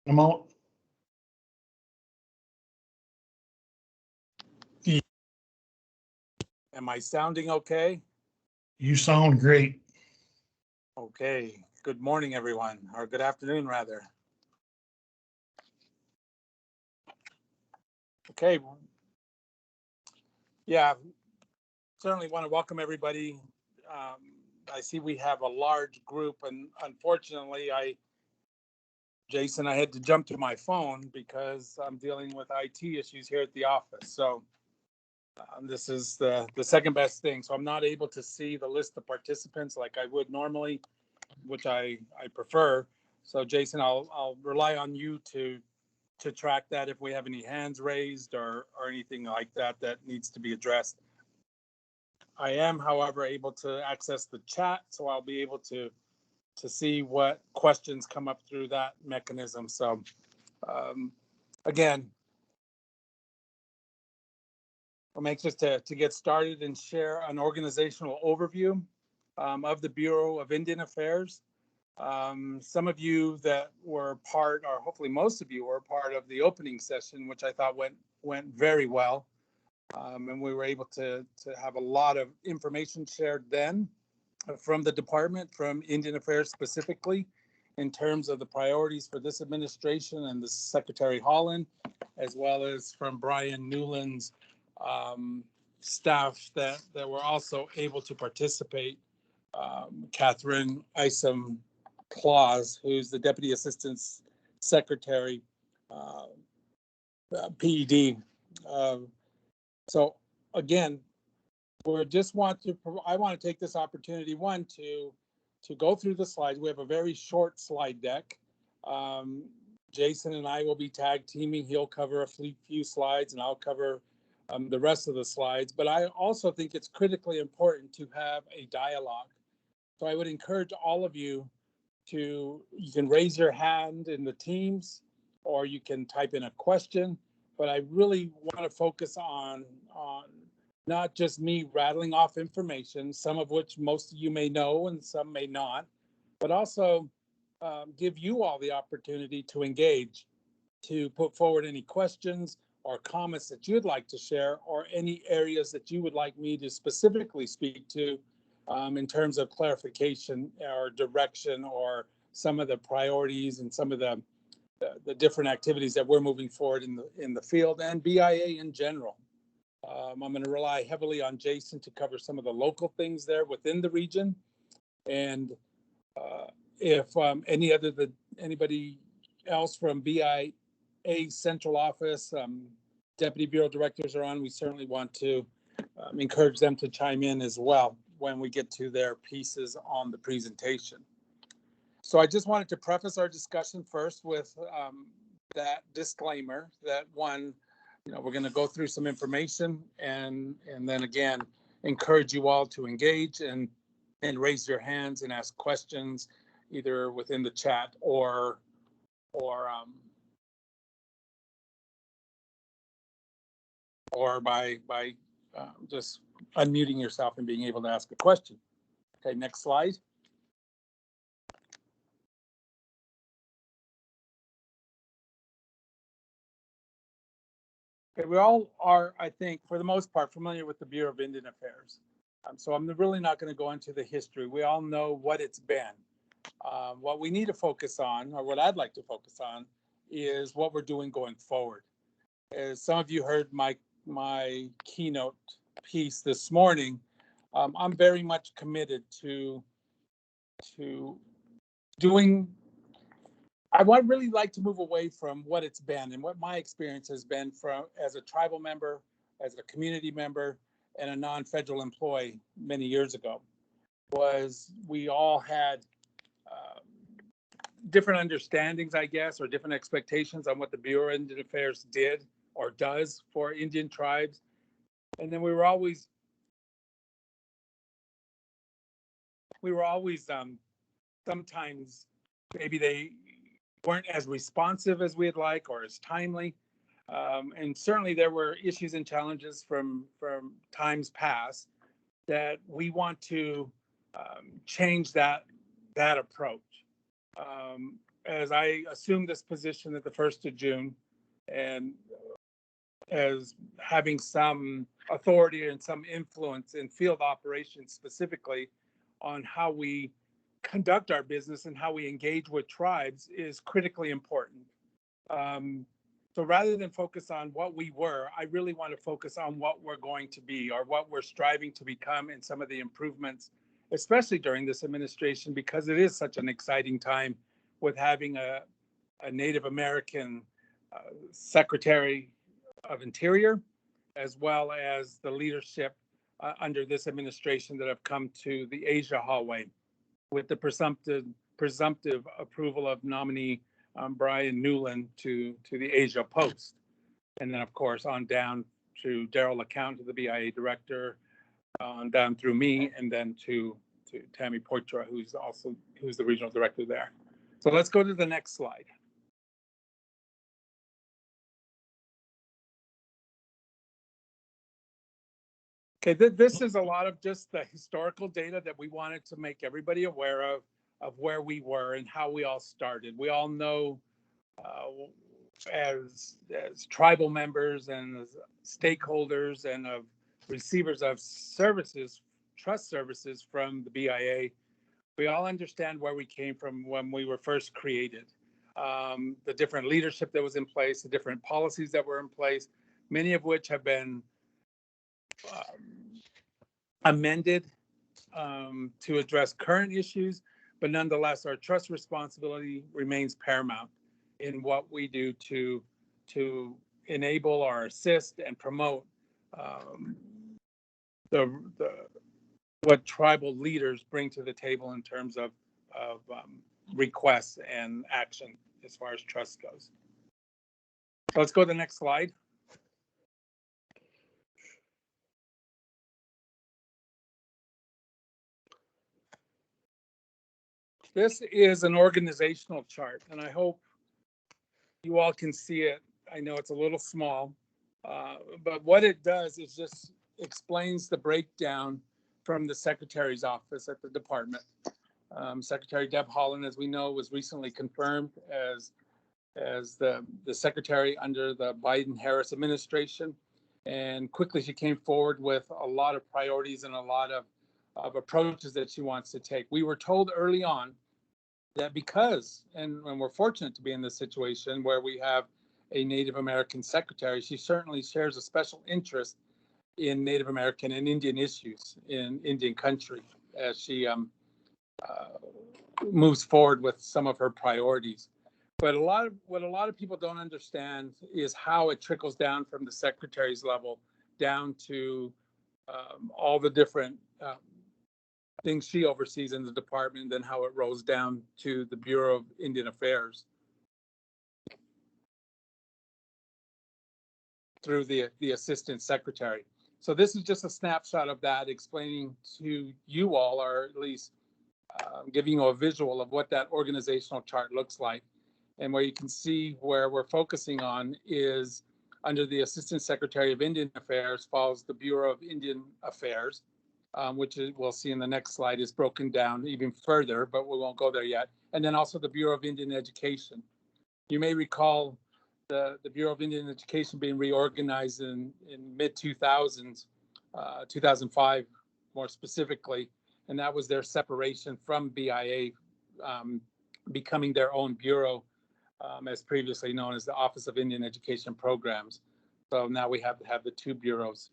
I'm out. Am I sounding okay? You sound great. Okay. Good morning, everyone, or good afternoon, rather. Okay. Yeah, certainly want to welcome everybody. I see we have a large group, and unfortunately, Jason, I had to jump to my phone because I'm dealing with IT issues here at the office. So this is the second best thing. So I'm not able to see the list of participants like I would normally, which I prefer. So Jason, I'll rely on you to track that if we have any hands raised or anything like that needs to be addressed. I am, however, able to access the chat, so I'll be able to see what questions come up through that mechanism. So again, I'm anxious to get started and share an organizational overview of the Bureau of Indian Affairs. Some of you that were part, or hopefully most of you were part of the opening session, which I thought went very well. And we were able to have a lot of information shared then from the department, from Indian Affairs specifically, in terms of the priorities for this administration and the Secretary Holland, as well as from Brian Newlin's staff that were also able to participate. Catherine Isom Claus, who's the Deputy Assistant Secretary, PED. So again, I want to take this opportunity, one, to go through the slides. We have a very short slide deck. Jason and I will be tag teaming. He'll cover a few slides and I'll cover the rest of the slides. But I also think it's critically important to have a dialogue. So I would encourage all of you you can raise your hand in the Teams, or you can type in a question. But I really want to focus on not just me rattling off information, some of which most of you may know and some may not, but also give you all the opportunity to engage, to put forward any questions or comments that you'd like to share, or any areas that you would like me to specifically speak to in terms of clarification or direction, or some of the priorities and some of the different activities that we're moving forward in the field, and BIA in general. I'm going to rely heavily on Jason to cover some of the local things there within the region. And if anybody else from BIA Central Office, Deputy Bureau Directors are on, we certainly want to encourage them to chime in as well when we get to their pieces on the presentation. So I just wanted to preface our discussion first with that disclaimer that, one, we're going to go through some information and then again encourage you all to engage and raise your hands and ask questions either within the chat or by just unmuting yourself and being able to ask a question. Okay, next slide. Okay, we all are, I think, for the most part, familiar with the Bureau of Indian Affairs. So I'm really not going to go into the history. We all know what it's been. What we need to focus on, or what I'd like to focus on, is what we're doing going forward. As some of you heard my keynote piece this morning, I'm very much committed to doing. I would really like to move away from what it's been and what my experience has been as a tribal member, as a community member, and a non-federal employee many years ago. Was we all had different understandings, I guess, or different expectations on what the Bureau of Indian Affairs did or does for Indian tribes. And then we were always sometimes maybe they weren't as responsive as we'd like or as timely. And certainly there were issues and challenges from times past that we want to change that approach. As I assumed this position at the 1st of June, and as having some authority and some influence in field operations, specifically on how we conduct our business and how we engage with tribes, is critically important. So rather than focus on what we were, I really want to focus on what we're going to be, or what we're striving to become, and some of the improvements, especially during this administration, because it is such an exciting time with having a Native American Secretary of Interior, as well as the leadership under this administration that have come to the Asia hallway with the presumptive approval of nominee Brian Newlin to the Asia post. And then, of course, on down to Daryl LeCount, to the BIA director, on down through me, and then to Tammy Poitra, who's the regional director there. So let's go to the next slide. Okay, this is a lot of just the historical data that we wanted to make everybody aware of where we were and how we all started. We all know as tribal members and as stakeholders and of receivers of services, trust services from the BIA, we all understand where we came from when we were first created. The different leadership that was in place, the different policies that were in place, many of which have been amended to address current issues, but nonetheless, our trust responsibility remains paramount in what we do to enable or assist and promote what tribal leaders bring to the table in terms of requests and action as far as trust goes. So let's go to the next slide. This is an organizational chart, and I hope you all can see it. I know it's a little small, but what it does is just explains the breakdown from the Secretary's office at the department. Secretary Deb Haaland, as we know, was recently confirmed as the Secretary under the Biden-Harris administration. And quickly she came forward with a lot of priorities and a lot of approaches that she wants to take. We were told early on that because, and we're fortunate to be in this situation where we have a Native American secretary, she certainly shares a special interest in Native American and Indian issues in Indian country as she moves forward with some of her priorities. But what a lot of people don't understand is how it trickles down from the secretary's level down to all the different things she oversees in the department, and then how it rolls down to the Bureau of Indian Affairs through the assistant secretary. So this is just a snapshot of that, explaining to you all, or at least giving you a visual of what that organizational chart looks like. And where you can see where we're focusing on is under the Assistant Secretary of Indian Affairs falls the Bureau of Indian Affairs, which we'll see in the next slide is broken down even further, but we won't go there yet. And then also the Bureau of Indian Education. You may recall the Bureau of Indian Education being reorganized in mid-2000s, 2005 more specifically, and that was their separation from BIA, becoming their own bureau, as previously known as the Office of Indian Education Programs. So now we have the two bureaus,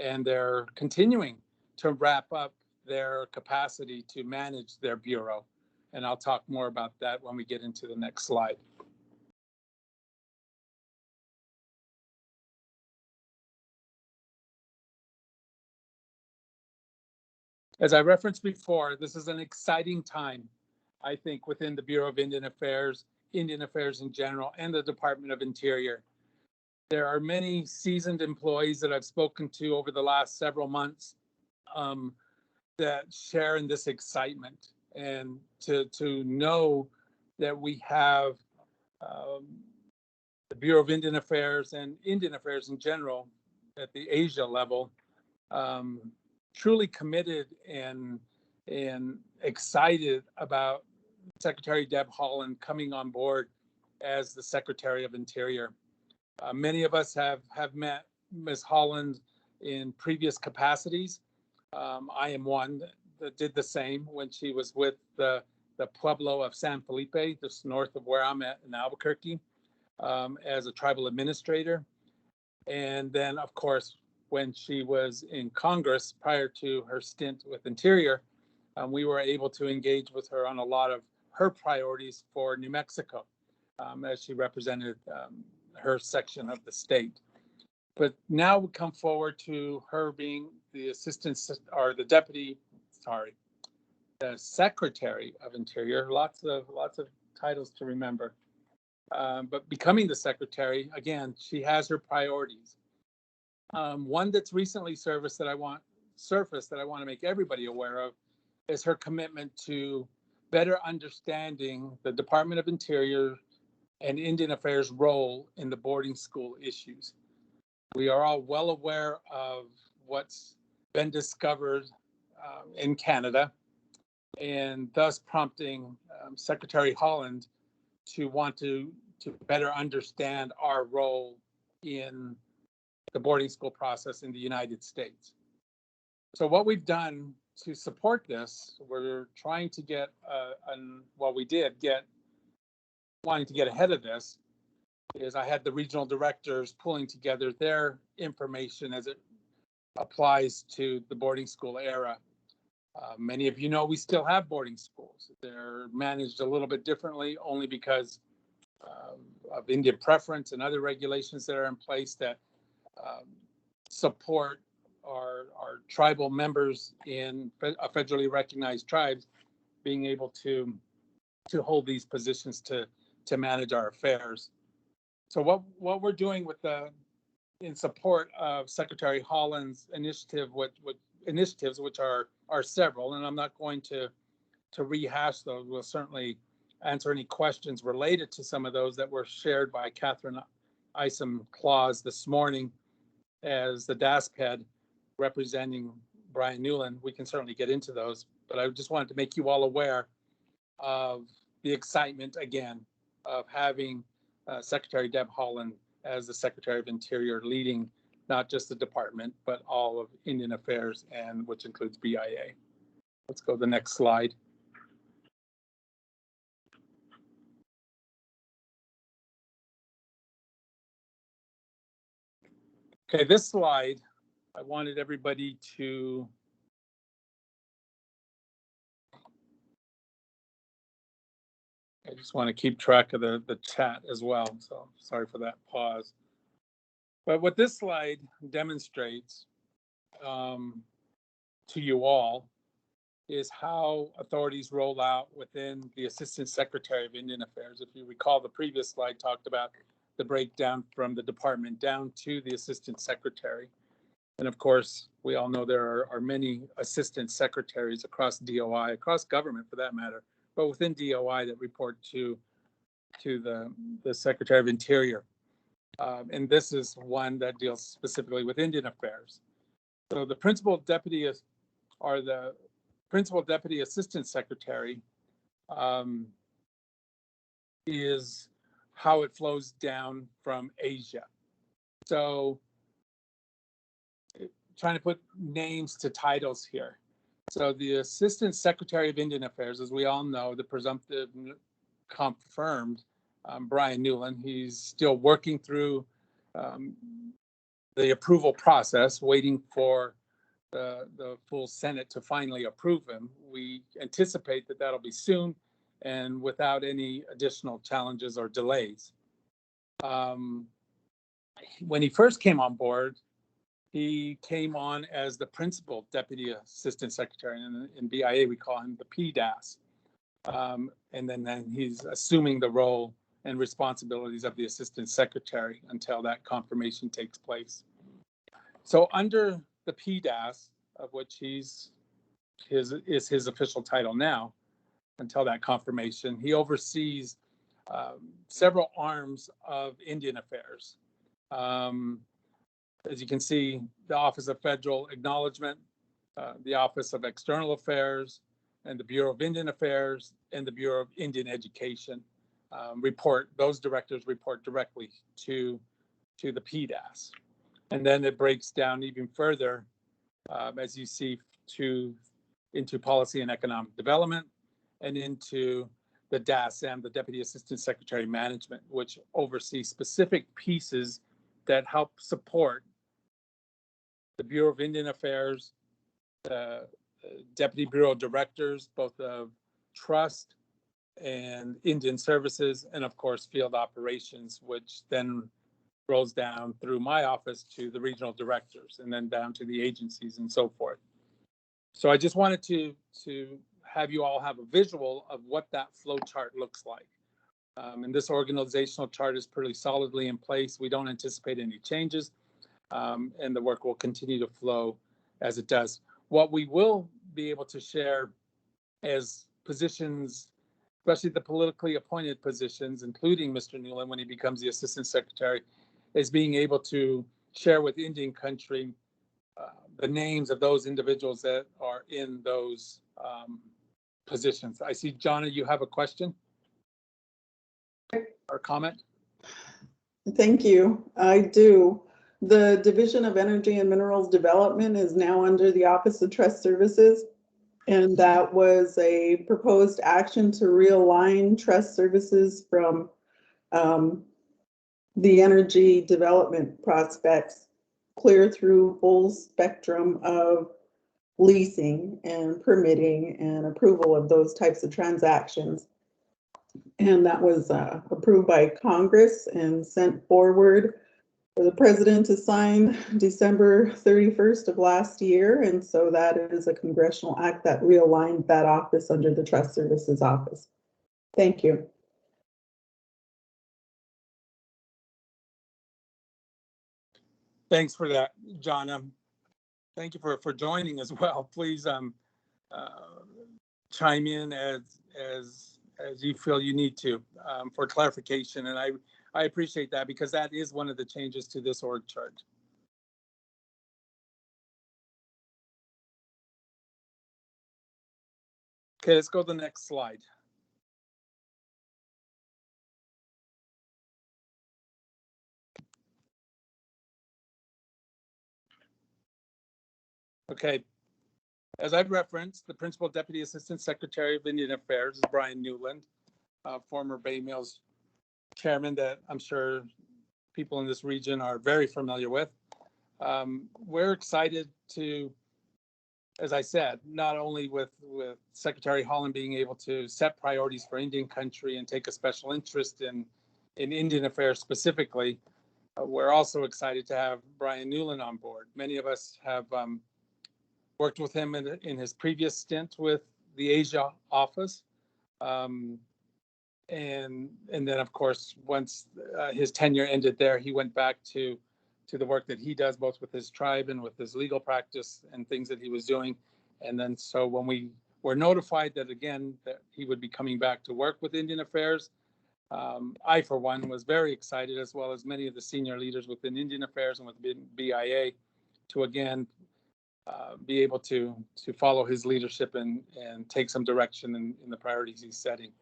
and they're continuing to wrap up their capacity to manage their bureau. And I'll talk more about that when we get into the next slide. As I referenced before, this is an exciting time, I think, within the Bureau of Indian Affairs in general, and the Department of Interior. There are many seasoned employees that I've spoken to over the last several months that share in this excitement, and to know that we have the Bureau of Indian Affairs and Indian Affairs in general at the Asia level, truly committed and excited about Secretary Deb Haaland coming on board as the Secretary of Interior. Many of us have met Ms. Haaland in previous capacities. I am one that did the same when she was with the Pueblo of San Felipe, just north of where I'm at in Albuquerque, as a tribal administrator. And then, of course, when she was in Congress prior to her stint with Interior, we were able to engage with her on a lot of her priorities for New Mexico, as she represented her section of the state. But now we come forward to her being the the Secretary of Interior. Lots of titles to remember. But becoming the Secretary, again, she has her priorities. One that's recently surfaced that I want to make everybody aware of is her commitment to better understanding the Department of Interior and Indian Affairs role in the boarding school issues. We are all well aware of what's been discovered in Canada, and thus prompting Secretary Haaland to want to better understand our role in the boarding school process in the United States. So what we've done to support this, we're trying to get, wanting to get ahead of this, is I had the regional directors pulling together their information as it applies to the boarding school era. Many of you know we still have boarding schools. They're managed a little bit differently only because of Indian preference and other regulations that are in place that support our tribal members in federally recognized tribes being able to hold these positions to manage our affairs. So what we're doing in support of Secretary Haaland's initiative, initiatives, which are several, and I'm not going to rehash those. We'll certainly answer any questions related to some of those that were shared by Catherine Isom-Claus this morning as the DASP head representing Brian Newlin. We can certainly get into those, but I just wanted to make you all aware of the excitement again of having Secretary Deb Haaland as the Secretary of Interior, leading not just the department, but all of Indian Affairs, and which includes BIA. Let's go to the next slide. Okay, this slide, I wanted everybody to I just want to keep track of the chat as well, so sorry for that pause. But what this slide demonstrates to you all is how authorities roll out within the Assistant Secretary of Indian Affairs. If you recall, the previous slide talked about the breakdown from the department down to the Assistant Secretary. And of course, we all know there are many assistant secretaries across DOI, across government for that matter, but within DOI that report to the Secretary of Interior. And this is one that deals specifically with Indian Affairs. So the Principal Deputy Assistant Secretary is how it flows down from Asia. So trying to put names to titles here. So the Assistant Secretary of Indian Affairs, as we all know, the presumptive confirmed Brian Newlin. He's still working through the approval process, waiting for the full Senate to finally approve him. We anticipate that that'll be soon and without any additional challenges or delays. When he first came on board, he came on as the Principal Deputy Assistant Secretary, and in BIA we call him the PDAS. And then he's assuming the role and responsibilities of the Assistant Secretary until that confirmation takes place. So under the PDAS, of which is his official title now, until that confirmation, he oversees several arms of Indian Affairs. As you can see, the Office of Federal Acknowledgement, the Office of External Affairs, and the Bureau of Indian Affairs and the Bureau of Indian Education those directors report directly to the PDAS. And then it breaks down even further, as you see, into policy and economic development and into the DASM, the Deputy Assistant Secretary Management, which oversees specific pieces that help support the Bureau of Indian Affairs, Deputy Bureau Directors, both of Trust and Indian Services, and of course, Field Operations, which then rolls down through my office to the regional directors and then down to the agencies and so forth. So I just wanted to have you all have a visual of what that flow chart looks like. And this organizational chart is pretty solidly in place. We don't anticipate any changes, and the work will continue to flow as it does. What we will be able to share as positions, especially the politically appointed positions, including Mr. Newlin when he becomes the Assistant Secretary, is being able to share with Indian country the names of those individuals that are in those positions. I see, Jonna, you have a question or comment? Thank you. I do. The Division of Energy and Minerals Development is now under the Office of Trust Services, and that was a proposed action to realign trust services from the energy development prospects clear through full spectrum of leasing and permitting and approval of those types of transactions. And that was approved by Congress and sent forward for the president to sign December 31st of last year. And so that is a congressional act that realigned that office under the Trust Services Office. Thank you. Thanks for that, Jonna. Thank you for joining as well. Please chime in as you feel you need to for clarification. And I appreciate that because that is one of the changes to this org chart. Okay, let's go to the next slide. Okay, as I've referenced, the Principal Deputy Assistant Secretary of Indian Affairs is Brian Newlin, former Bay Mills chairman that I'm sure people in this region are very familiar with. We're excited to, as I said, not only with Secretary Holland being able to set priorities for Indian country and take a special interest in Indian affairs specifically, we're also excited to have Brian Newlin on board. Many of us have worked with him in his previous stint with the Asia office. And then, of course, once his tenure ended there, he went back to the work that he does, both with his tribe and with his legal practice and things that he was doing. And then, so when we were notified that, again, that he would be coming back to work with Indian Affairs, I, for one, was very excited, as well as many of the senior leaders within Indian Affairs and with BIA, to, again, be able to follow his leadership and take some direction in the priorities he's setting.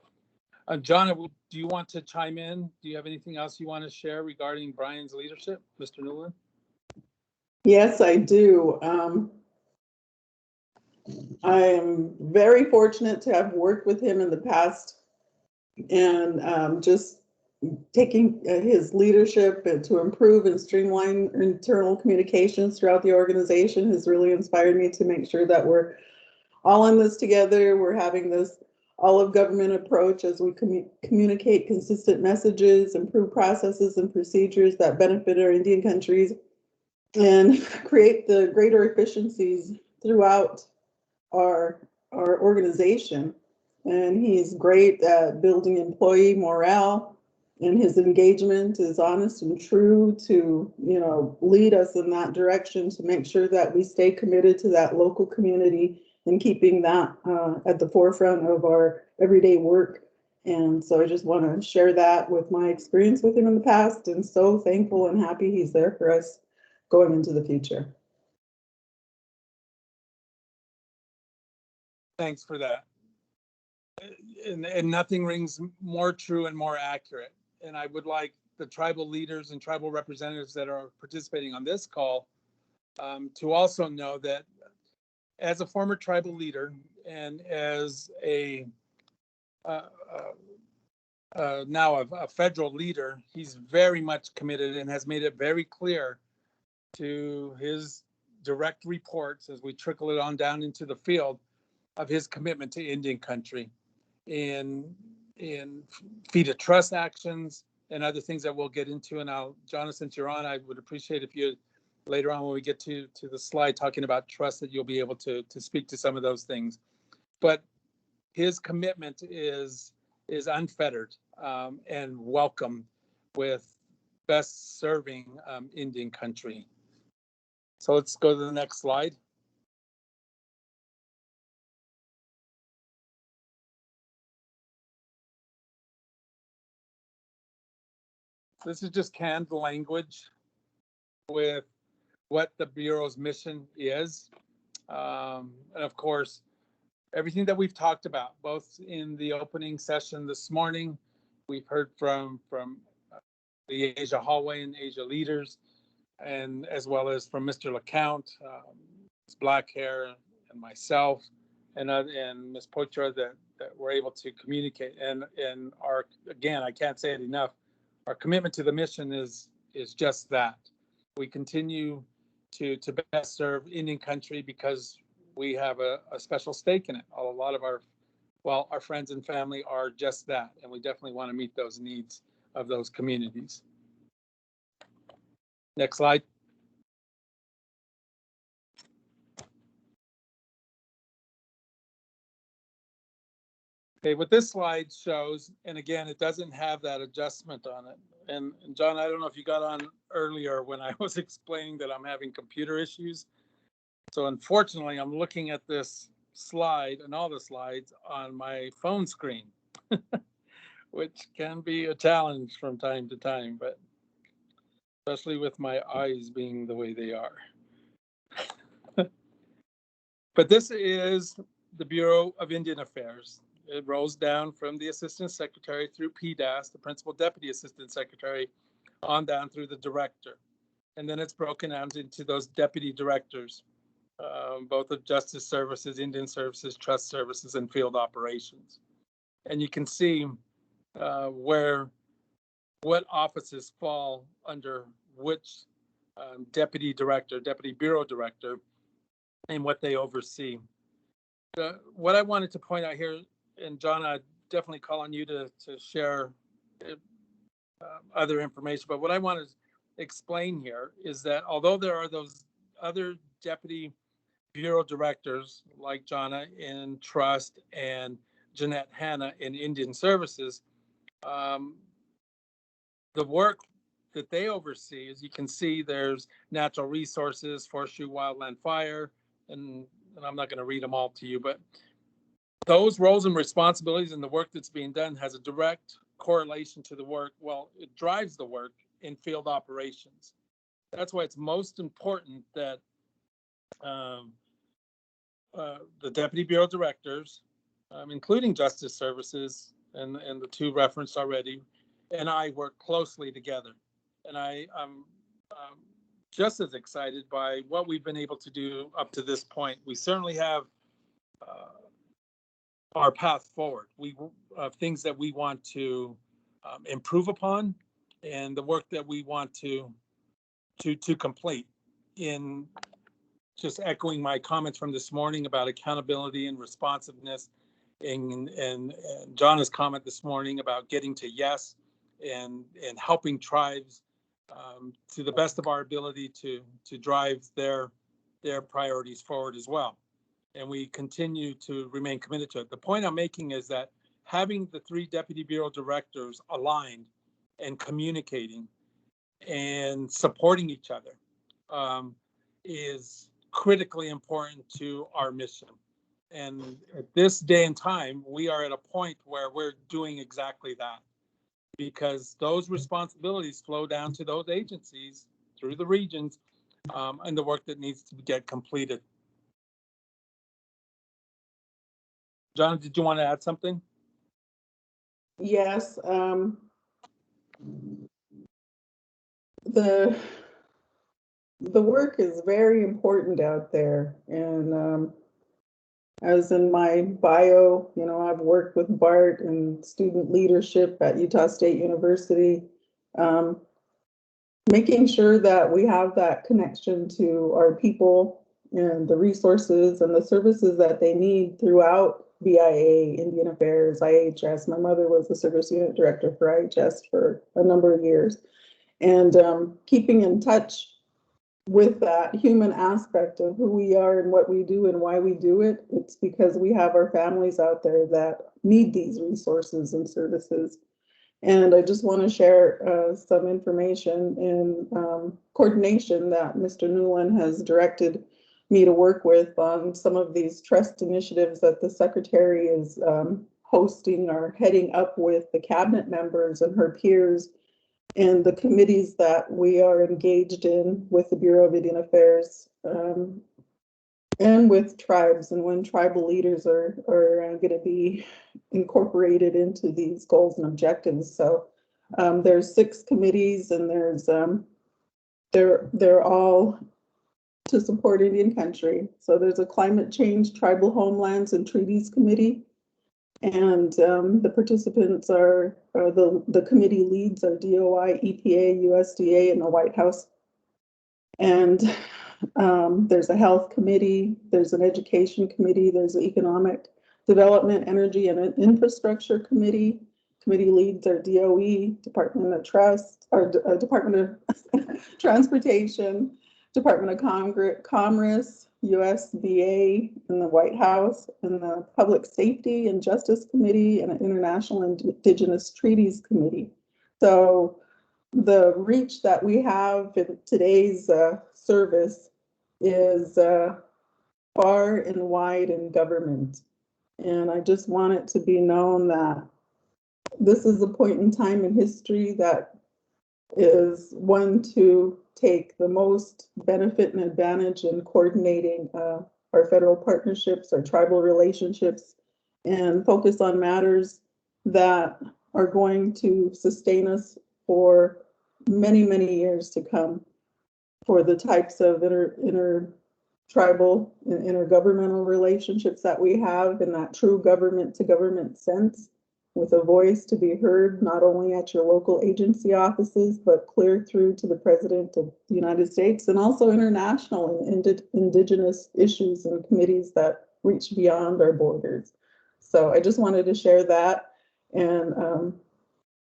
John, do you want to chime in? Do you have anything else you want to share regarding Brian's leadership, Mr. Newlin? Yes, I do. I am very fortunate to have worked with him in the past, and just taking his leadership to improve and streamline internal communications throughout the organization has really inspired me to make sure that we're all in this together. We're having this all-of-government approach as we communicate consistent messages, improve processes and procedures that benefit our Indian countries, and create the greater efficiencies throughout our organization. And he's great at building employee morale, and his engagement is honest and true to, lead us in that direction to make sure that we stay committed to that local community and keeping that at the forefront of our everyday work. And so I just want to share that with my experience with him in the past, and so thankful and happy he's there for us going into the future. Thanks for that, and nothing rings more true and more accurate. And I would like the tribal leaders and tribal representatives that are participating on this call to also know that as a former tribal leader and as a now a federal leader, he's very much committed and has made it very clear to his direct reports as we trickle it on down into the field of his commitment to Indian country in feed of trust actions and other things that we'll get into. And Jonathan, since you're on, I would appreciate if you later on when we get to the slide talking about trust that you'll be able to speak to some of those things. But his commitment is unfettered and welcome with best serving Indian country. So let's go to the next slide. This is just canned language with what the Bureau's mission is. And of course, everything that we've talked about, both in the opening session this morning, we've heard from the Asia hallway and Asia leaders, and as well as from Mr. LeCount, Ms. Blackhair, and myself, and Ms. Poitra that were able to communicate. And our, again, I can't say it enough, our commitment to the mission is just that. We continue to best serve Indian country because we have a special stake in it. A lot of our friends and family are just that, and we definitely want to meet those needs of those communities. Next slide. Okay, what this slide shows, and again, it doesn't have that adjustment on it. And John, I don't know if you got on earlier when I was explaining that I'm having computer issues. So unfortunately, I'm looking at this slide and all the slides on my phone screen, which can be a challenge from time to time, but especially with my eyes being the way they are. But this is the Bureau of Indian Affairs. It rolls down from the Assistant Secretary through PDAS, the Principal Deputy Assistant Secretary, on down through the Director. And then it's broken out into those Deputy Directors, both of Justice Services, Indian Services, Trust Services, and Field Operations. And you can see what offices fall under which Deputy Director, Deputy Bureau Director, and what they oversee. What I wanted to point out here, and John, I definitely call on you to share other information, but what I want to explain here is that although there are those other Deputy Bureau Directors like Jonna in Trust and Jeanette Hanna in Indian Services, the work that they oversee, as you can see, there's natural resources, forestry, wildland, fire, and I'm not going to read them all to you, but those roles and responsibilities and the work that's being done has a direct correlation to the work. Well, it drives the work in field operations. That's why it's most important that the Deputy Bureau Directors, including Justice Services and the two referenced already, and I work closely together. And I'm just as excited by what we've been able to do up to this point. We certainly have our path forward. We things that we want to improve upon, and the work that we want to complete. In just echoing my comments from this morning about accountability and responsiveness, and Jonna's comment this morning about getting to yes, and helping tribes to the best of our ability to drive their priorities forward as well. And we continue to remain committed to it. The point I'm making is that having the three Deputy Bureau Directors aligned and communicating and supporting each other is critically important to our mission. And at this day and time, we are at a point where we're doing exactly that, because those responsibilities flow down to those agencies through the regions and the work that needs to get completed. John, did you want to add something? Yes, the work is very important out there, and as in my bio, you know, I've worked with Bart and student leadership at Utah State University, um, making sure that we have that connection to our people and the resources and the services that they need throughout BIA, Indian Affairs, IHS. My mother was the service unit director for IHS for a number of years, and keeping in touch with that human aspect of who we are and what we do and why we do it. It's because we have our families out there that need these resources and services. And I just want to share some information in coordination that Mr. Newlin has directed me to work with on some of these trust initiatives that the secretary is hosting or heading up with the cabinet members and her peers, and the committees that we are engaged in with the Bureau of Indian Affairs, and with tribes, and when tribal leaders are going to be incorporated into these goals and objectives. So there's 6 committees, and there's they're all to support Indian country. So there's a climate change, tribal homelands and treaties committee. And the participants are the committee leads are DOI, EPA, USDA, and the White House. And there's a health committee, there's an education committee, there's an economic development, energy, and an infrastructure committee. Committee leads are DOE, Department of Trust, or Department of Transportation, Department of Commerce, USDA, and the White House, and the Public Safety and Justice Committee, and an International Indigenous Treaties Committee. So the reach that we have in today's service is far and wide in government. And I just want it to be known that this is a point in time in history that is one to take the most benefit and advantage in coordinating our federal partnerships, our tribal relationships, and focus on matters that are going to sustain us for many, many years to come, for the types of inter-tribal and intergovernmental relationships that we have in that true government to government sense, with a voice to be heard, not only at your local agency offices, but clear through to the President of the United States, and also international and indigenous issues and committees that reach beyond our borders. So I just wanted to share that, and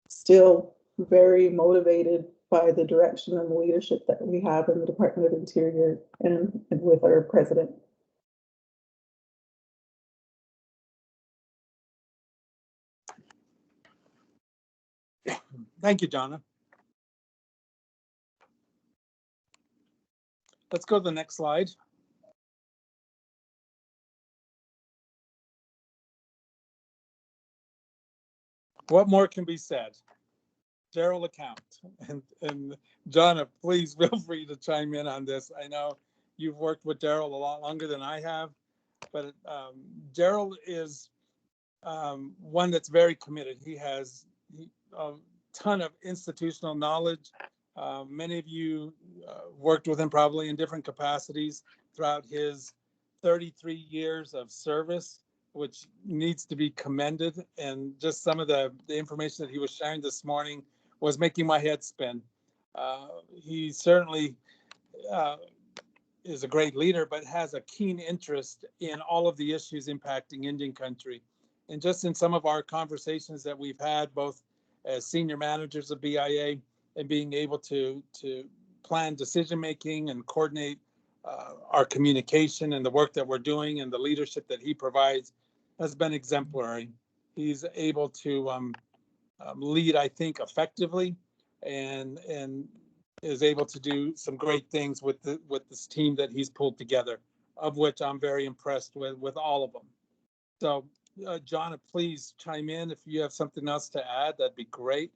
still very motivated by the direction and the leadership that we have in the Department of Interior and with our President. Thank you, Donna. Let's go to the next slide. What more can be said? General account. And Donna, please feel free to chime in on this. I know you've worked with Daryl a lot longer than I have, but Daryl is one that's very committed. He has a ton of institutional knowledge. Many of you worked with him probably in different capacities throughout his 33 years of service, which needs to be commended. And just some of the information that he was sharing this morning was making my head spin. He certainly is a great leader, but has a keen interest in all of the issues impacting Indian country. And just in some of our conversations that we've had, both as senior managers of BIA and being able to plan decision-making and coordinate our communication and the work that we're doing and the leadership that he provides has been exemplary. He's able to lead, I think, effectively, and is able to do some great things with this team that he's pulled together, of which I'm very impressed with all of them. So, John, please chime in if you have something else to add. That'd be great.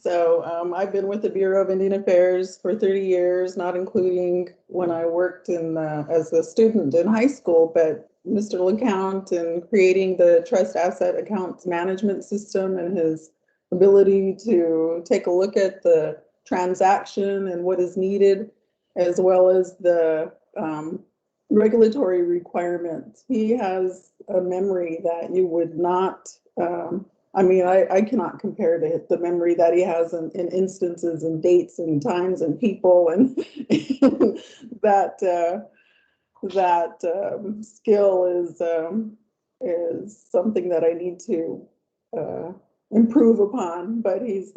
So I've been with the Bureau of Indian Affairs for 30 years, not including when I worked in as a student in high school, but Mr. LeCount in creating the trust asset accounts management system and his ability to take a look at the transaction and what is needed, as well as the regulatory requirements. He has a memory that you would not, I cannot compare to the memory that he has in instances and dates and times and people and that skill is something that I need to improve upon, but he's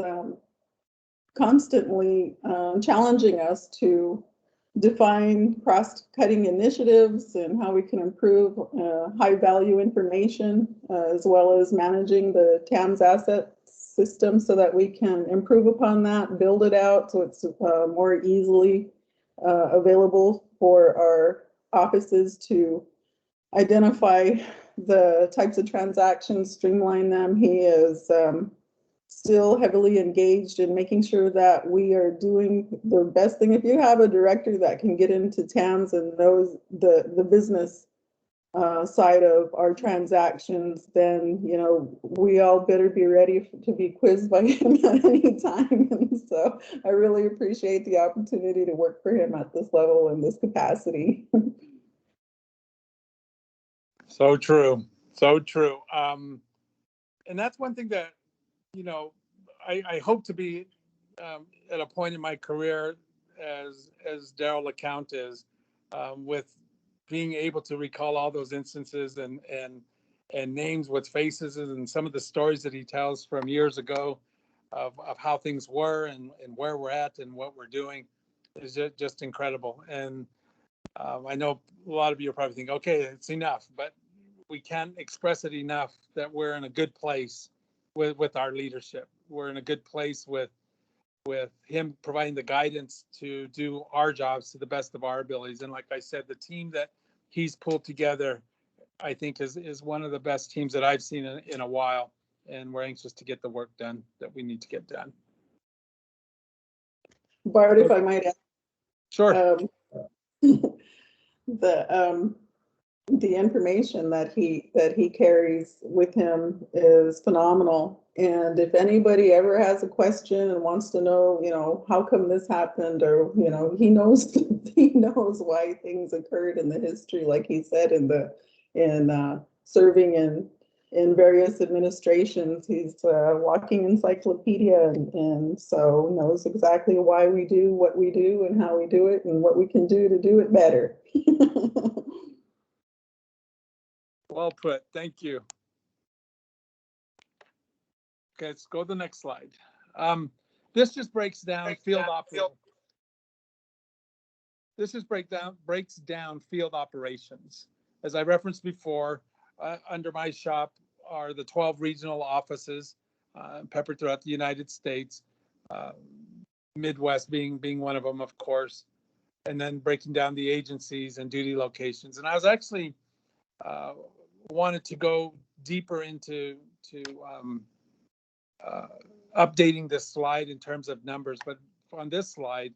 constantly challenging us to define cross-cutting initiatives and how we can improve high-value information, as well as managing the TAMS asset system so that we can improve upon that, build it out so it's more easily available for our offices to identify the types of transactions, streamline them. He is still heavily engaged in making sure that we are doing the best thing. If you have a director that can get into TAMS and knows the business side of our transactions, then, you know, we all better be ready to be quizzed by him at any time. And so I really appreciate the opportunity to work for him at this level in this capacity. So true. So true. And that's one thing that, you know, I hope to be at a point in my career as Darryl LeCount is, with being able to recall all those instances and names with faces and some of the stories that he tells from years ago of how things were and where we're at and what we're doing is just incredible. And I know a lot of you are probably thinking, okay, it's enough, but we can't express it enough that we're in a good place with our leadership. We're in a good place with him providing the guidance to do our jobs to the best of our abilities. And like I said, the team that he's pulled together, I think is one of the best teams that I've seen in a while. And we're anxious to get the work done that we need to get done. Bart, if I might add. Sure. The information that he carries with him is phenomenal. And if anybody ever has a question and wants to know, you know, how come this happened, or, you know, he knows why things occurred in the history, like he said, in serving in various administrations. He's a walking encyclopedia, and so knows exactly why we do what we do and how we do it and what we can do to do it better. Well put. Thank you. Okay, let's go to the next slide. This just breaks down field operations. This just breaks down field operations. As I referenced before, under my shop are the 12 regional offices peppered throughout the United States, Midwest being one of them, of course, and then breaking down the agencies and duty locations. And I was actually wanted to go deeper into updating this slide in terms of numbers, but on this slide,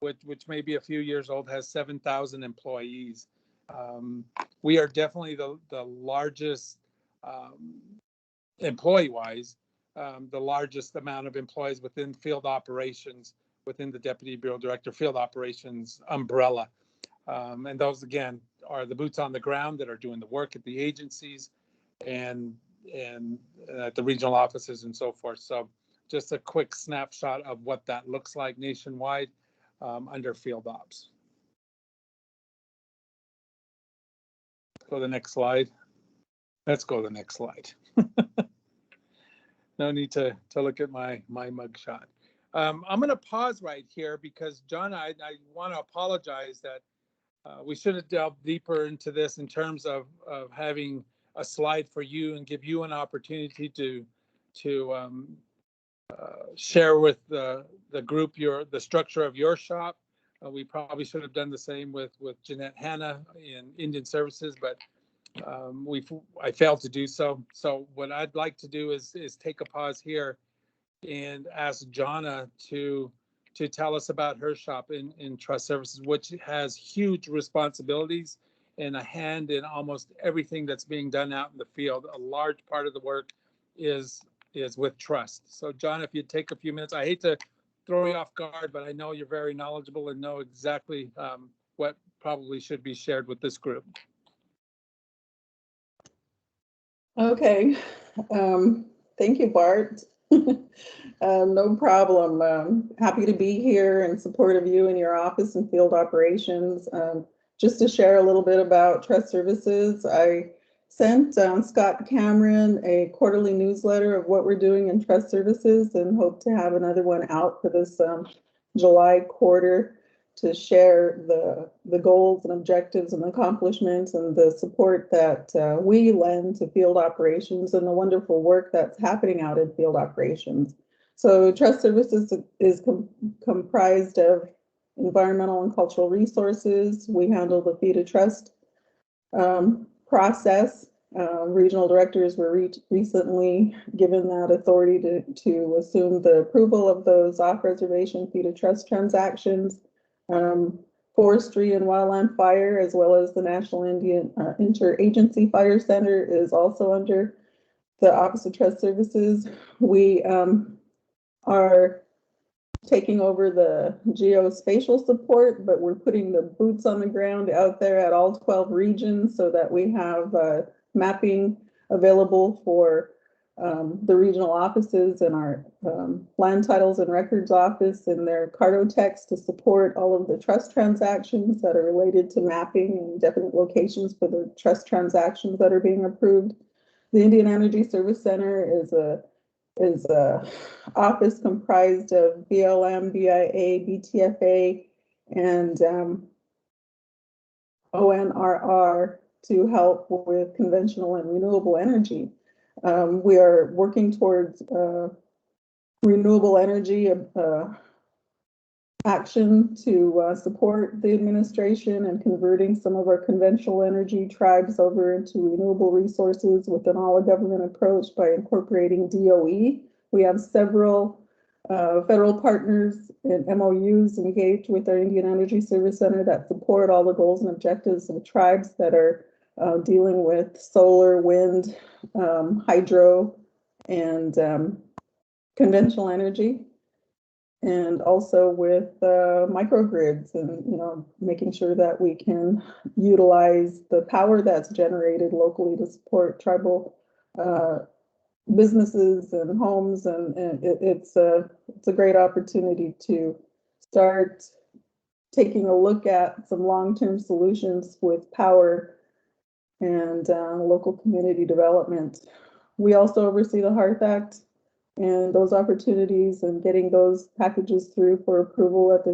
which may be a few years old, has 7,000 employees. We are definitely the largest, employee-wise, the largest amount of employees within field operations, within the Deputy Bureau Director Field Operations umbrella. And those, again, are the boots on the ground that are doing the work at the agencies and at the regional offices and so forth. So just a quick snapshot of what that looks like nationwide under field ops. Go to the next slide. Let's go to the next slide. No need to look at my mugshot. I'm going to pause right here because, John, I want to apologize that we should have delved deeper into this in terms of having a slide for you and give you an opportunity to share with the group the structure of your shop. We probably should have done the same with Jeanette Hanna in Indian Services, but I failed to do so. So what I'd like to do is take a pause here and ask Jonna to tell us about her shop in trust services, which has huge responsibilities and a hand in almost everything that's being done out in the field. A large part of the work is with trust. So John, if you'd take a few minutes, I hate to throw you off guard, but I know you're very knowledgeable and know exactly what probably should be shared with this group. Okay, thank you, Bart. No problem. Happy to be here in support of you and your office and field operations. Just to share a little bit about Trust Services, I sent Scott Cameron a quarterly newsletter of what we're doing in Trust Services and hope to have another one out for this July quarter to share the goals and objectives and accomplishments and the support that we lend to field operations and the wonderful work that's happening out in field operations. So Trust Services is comprised of environmental and cultural resources. We handle the Fee to Trust process. Regional directors were recently given that authority to assume the approval of those off-reservation Fee to Trust transactions. Forestry and Wildland Fire, as well as the National Indian Interagency Fire Center, is also under the Office of Trust Services. We are taking over the geospatial support, but we're putting the boots on the ground out there at all 12 regions so that we have mapping available for the regional offices and our land titles and records office and their cartotext to support all of the trust transactions that are related to mapping and definite locations for the trust transactions that are being approved. The Indian Energy Service Center is a office comprised of BLM, BIA, BTFA, and ONRR to help with conventional and renewable energy. We are working towards renewable energy action to support the administration and converting some of our conventional energy tribes over into renewable resources with an all-of-government approach by incorporating DOE. We have several federal partners and MOUs engaged with our Indian Energy Service Center that support all the goals and objectives of tribes that are dealing with solar, wind, hydro, and conventional energy, and also with microgrids and making sure that we can utilize the power that's generated locally to support tribal businesses and homes, and it's a great opportunity to start taking a look at some long-term solutions with power and local community development. We also oversee the Hearth Act and those opportunities and getting those packages through for approval at the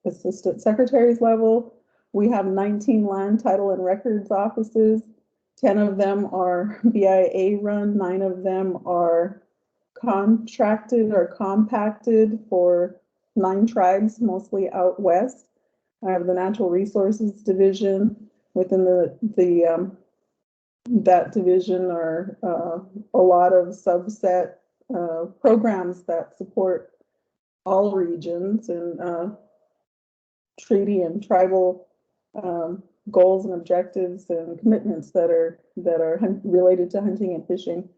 assistant secretary's level. We have 19 land title and records offices. 10 of them are BIA run, 9 of them are contracted or compacted for 9 tribes, mostly out west. I have the Natural Resources Division. Within that division are a lot of subset programs that support all regions and treaty and tribal goals and objectives and commitments that are related to hunting and fishing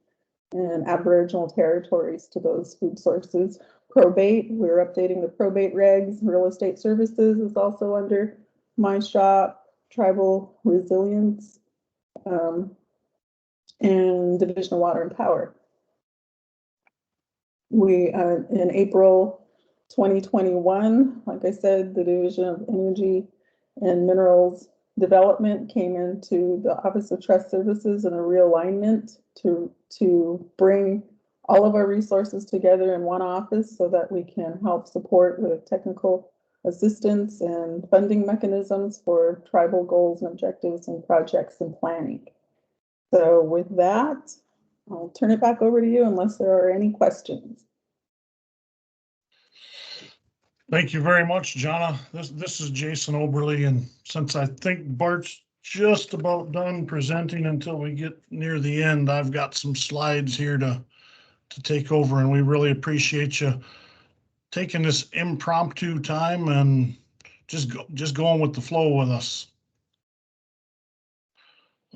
and Aboriginal territories to those food sources. Probate, we're updating the probate regs. Real estate services is also under my shop. Tribal resilience and Division of Water and Power. We in April 2021, like I said, the Division of Energy and Minerals Development came into the Office of Trust Services in a realignment to bring all of our resources together in one office so that we can help support with technical assistance and funding mechanisms for tribal goals and objectives and projects and planning. So with that, I'll turn it back over to you unless there are any questions. Thank you very much, Jonna. This is Jason Oberle, and since I think Bart's just about done presenting until we get near the end, I've got some slides here to take over, and we really appreciate you taking this impromptu time and just going with the flow with us.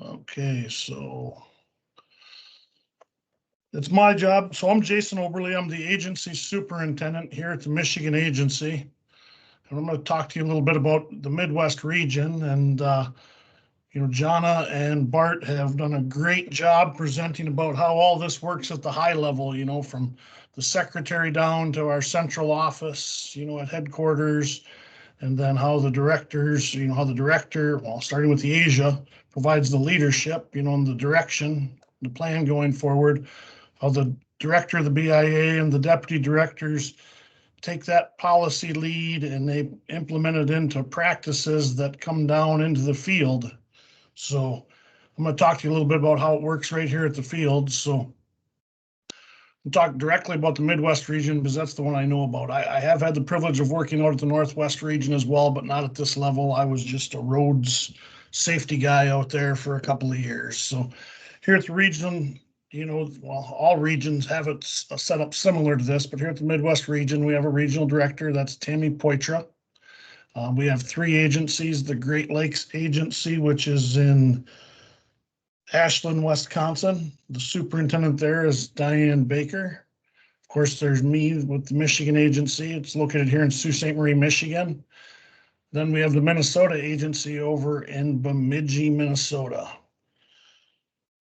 Okay, so it's my job. So I'm Jason Oberle. I'm the agency superintendent here at the Michigan Agency. And I'm going to talk to you a little bit about the Midwest region. And, Jana and Bart have done a great job presenting about how all this works at the high level, from the secretary down to our central office, at headquarters, and then how the directors, how the director, well, starting with the Asia, provides the leadership, and the direction, the plan going forward, how the director of the BIA and the deputy directors take that policy lead and they implement it into practices that come down into the field. So I'm going to talk to you a little bit about how it works right here at the field. So I'll talk directly about the Midwest region because that's the one I know about. I have had the privilege of working out at the Northwest region as well, but not at this level. I was just a roads safety guy out there for a couple of years. So here at the region, all regions have it set up similar to this, but here at the Midwest region, we have a regional director. That's Tammy Poitra. We have 3 agencies, the Great Lakes Agency, which is in Ashland, Wisconsin. The superintendent there is Diane Baker. Of course, there's me with the Michigan Agency. It's located here in Sault Ste. Marie, Michigan. Then we have the Minnesota Agency over in Bemidji, Minnesota.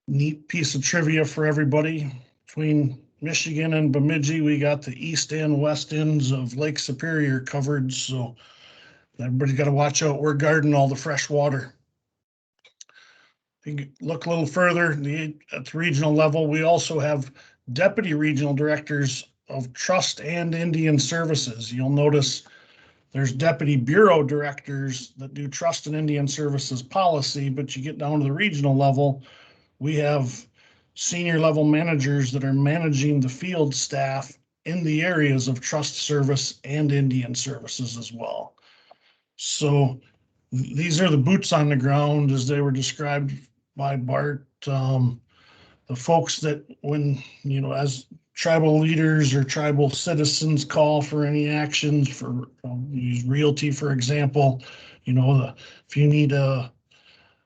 Neat piece of trivia for everybody. Between Michigan and Bemidji, we got the east and west ends of Lake Superior covered, so everybody's got to watch out. We're guarding all the fresh water. If you look a little further, at the regional level, we also have deputy regional directors of trust and Indian services. You'll notice there's deputy bureau directors that do trust and Indian services policy, but you get down to the regional level, we have senior level managers that are managing the field staff in the areas of trust service and Indian services as well. So these are the boots on the ground as they were described by Bart. The folks that when, as tribal leaders or tribal citizens call for any actions for use realty, for example, if you need a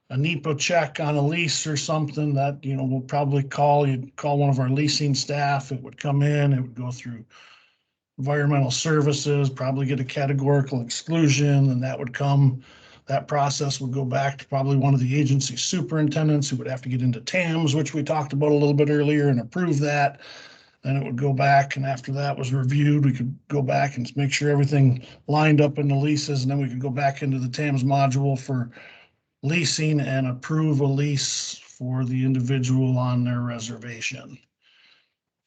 NEPA check on a lease or something that, we'll probably you'd call one of our leasing staff. It would come in, it would go through environmental services, probably get a categorical exclusion, and that process would go back to probably one of the agency superintendents who would have to get into TAMs, which we talked about a little bit earlier, and approve that. Then it would go back, and after that was reviewed, we could go back and make sure everything lined up in the leases, and then we could go back into the TAMs module for leasing and approve a lease for the individual on their reservation.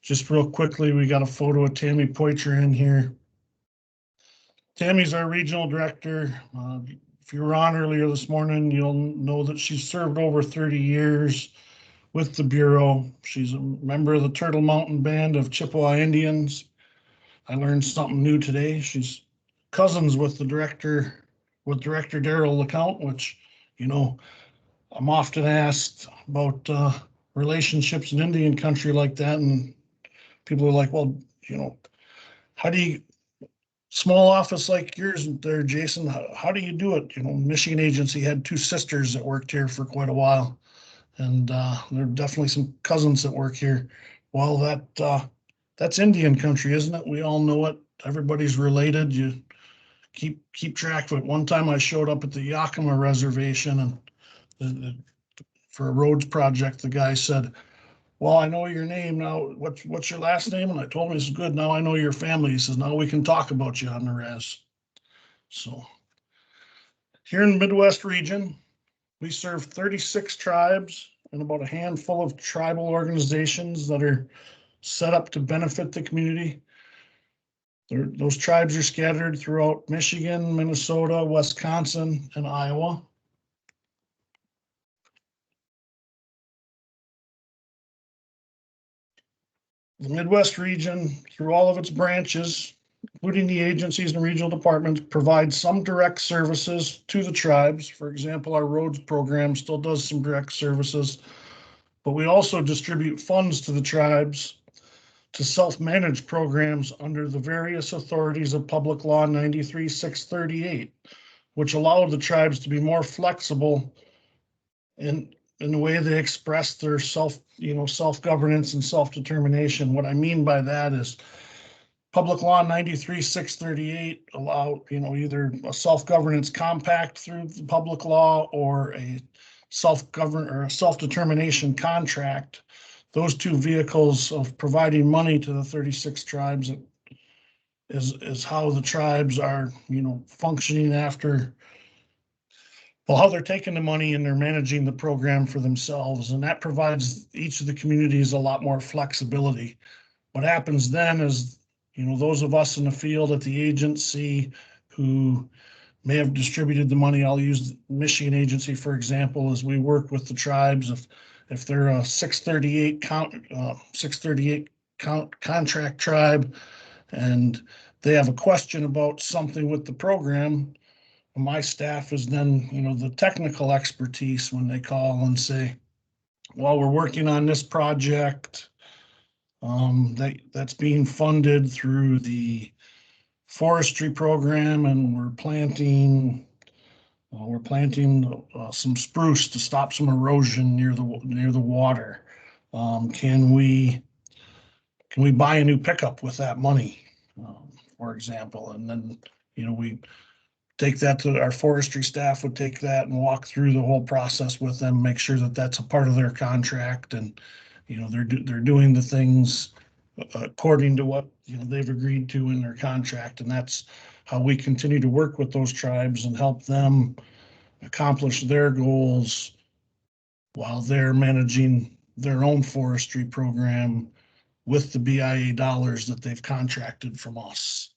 Just real quickly, we got a photo of Tammy Poitra in here. Tammy's our regional director. If you were on earlier this morning, you'll know that she's served over 30 years with the Bureau. She's a member of the Turtle Mountain Band of Chippewa Indians. I learned something new today. She's cousins with Director Daryl LeCount, which, I'm often asked about relationships in Indian country like that. And people are like, well, how do you, small office like yours there, Jason, how do you do it? Michigan Agency had 2 sisters that worked here for quite a while. And there are definitely some cousins that work here. Well, that's Indian country, isn't it? We all know it. Everybody's related. You keep track of it. One time I showed up at the Yakima reservation and for a roads project, the guy said, well, I know your name now. What's your last name? And I told him, he says, good. Now I know your family. He says, now we can talk about you on the res. So here in the Midwest region, we serve 36 tribes and about a handful of tribal organizations that are set up to benefit the community. Those tribes are scattered throughout Michigan, Minnesota, Wisconsin, and Iowa. The Midwest region, through all of its branches, including the agencies and regional departments, provides some direct services to the tribes. For example, our roads program still does some direct services, but we also distribute funds to the tribes to self-manage programs under the various authorities of Public Law 93-638, which allow the tribes to be more flexible in in the way they express their self-governance and self-determination. What I mean by that is Public Law 93-638 allow, either a self-governance compact through the public law or a self-determination contract. Those two vehicles of providing money to the 36 tribes is how the tribes are, functioning after, well, how they're taking the money and they're managing the program for themselves. And that provides each of the communities a lot more flexibility. What happens then is, those of us in the field at the agency who may have distributed the money, I'll use Michigan Agency, for example, as we work with the tribes. If they're a 638 contract tribe and they have a question about something with the program, my staff is then, the technical expertise when they call and say, well, we're working on this project that's being funded through the forestry program, and we're planting some spruce to stop some erosion near the water. Can we buy a new pickup with that money, for example? And then, we take that to our forestry staff would take that and walk through the whole process with them, make sure that that's a part of their contract, and they're doing the things according to what they've agreed to in their contract. And that's how we continue to work with those tribes and help them accomplish their goals while they're managing their own forestry program with the BIA dollars that they've contracted from us.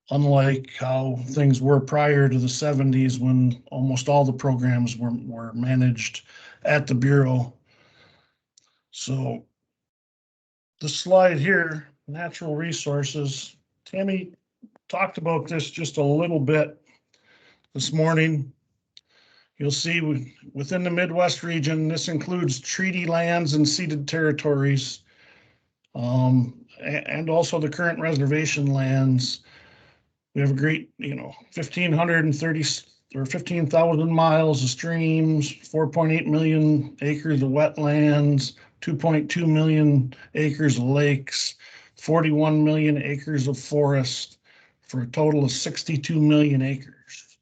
Unlike how things were prior to the 70s, when almost all the programs were managed at the Bureau. So the slide here, natural resources, Tammy talked about this just a little bit this morning. You'll see within the Midwest region, this includes treaty lands and ceded territories, and also the current reservation lands. We have a great, 1,530 or 15,000 miles of streams, 4.8 million acres of wetlands, 2.2 million acres of lakes, 41 million acres of forest, for a total of 62 million acres.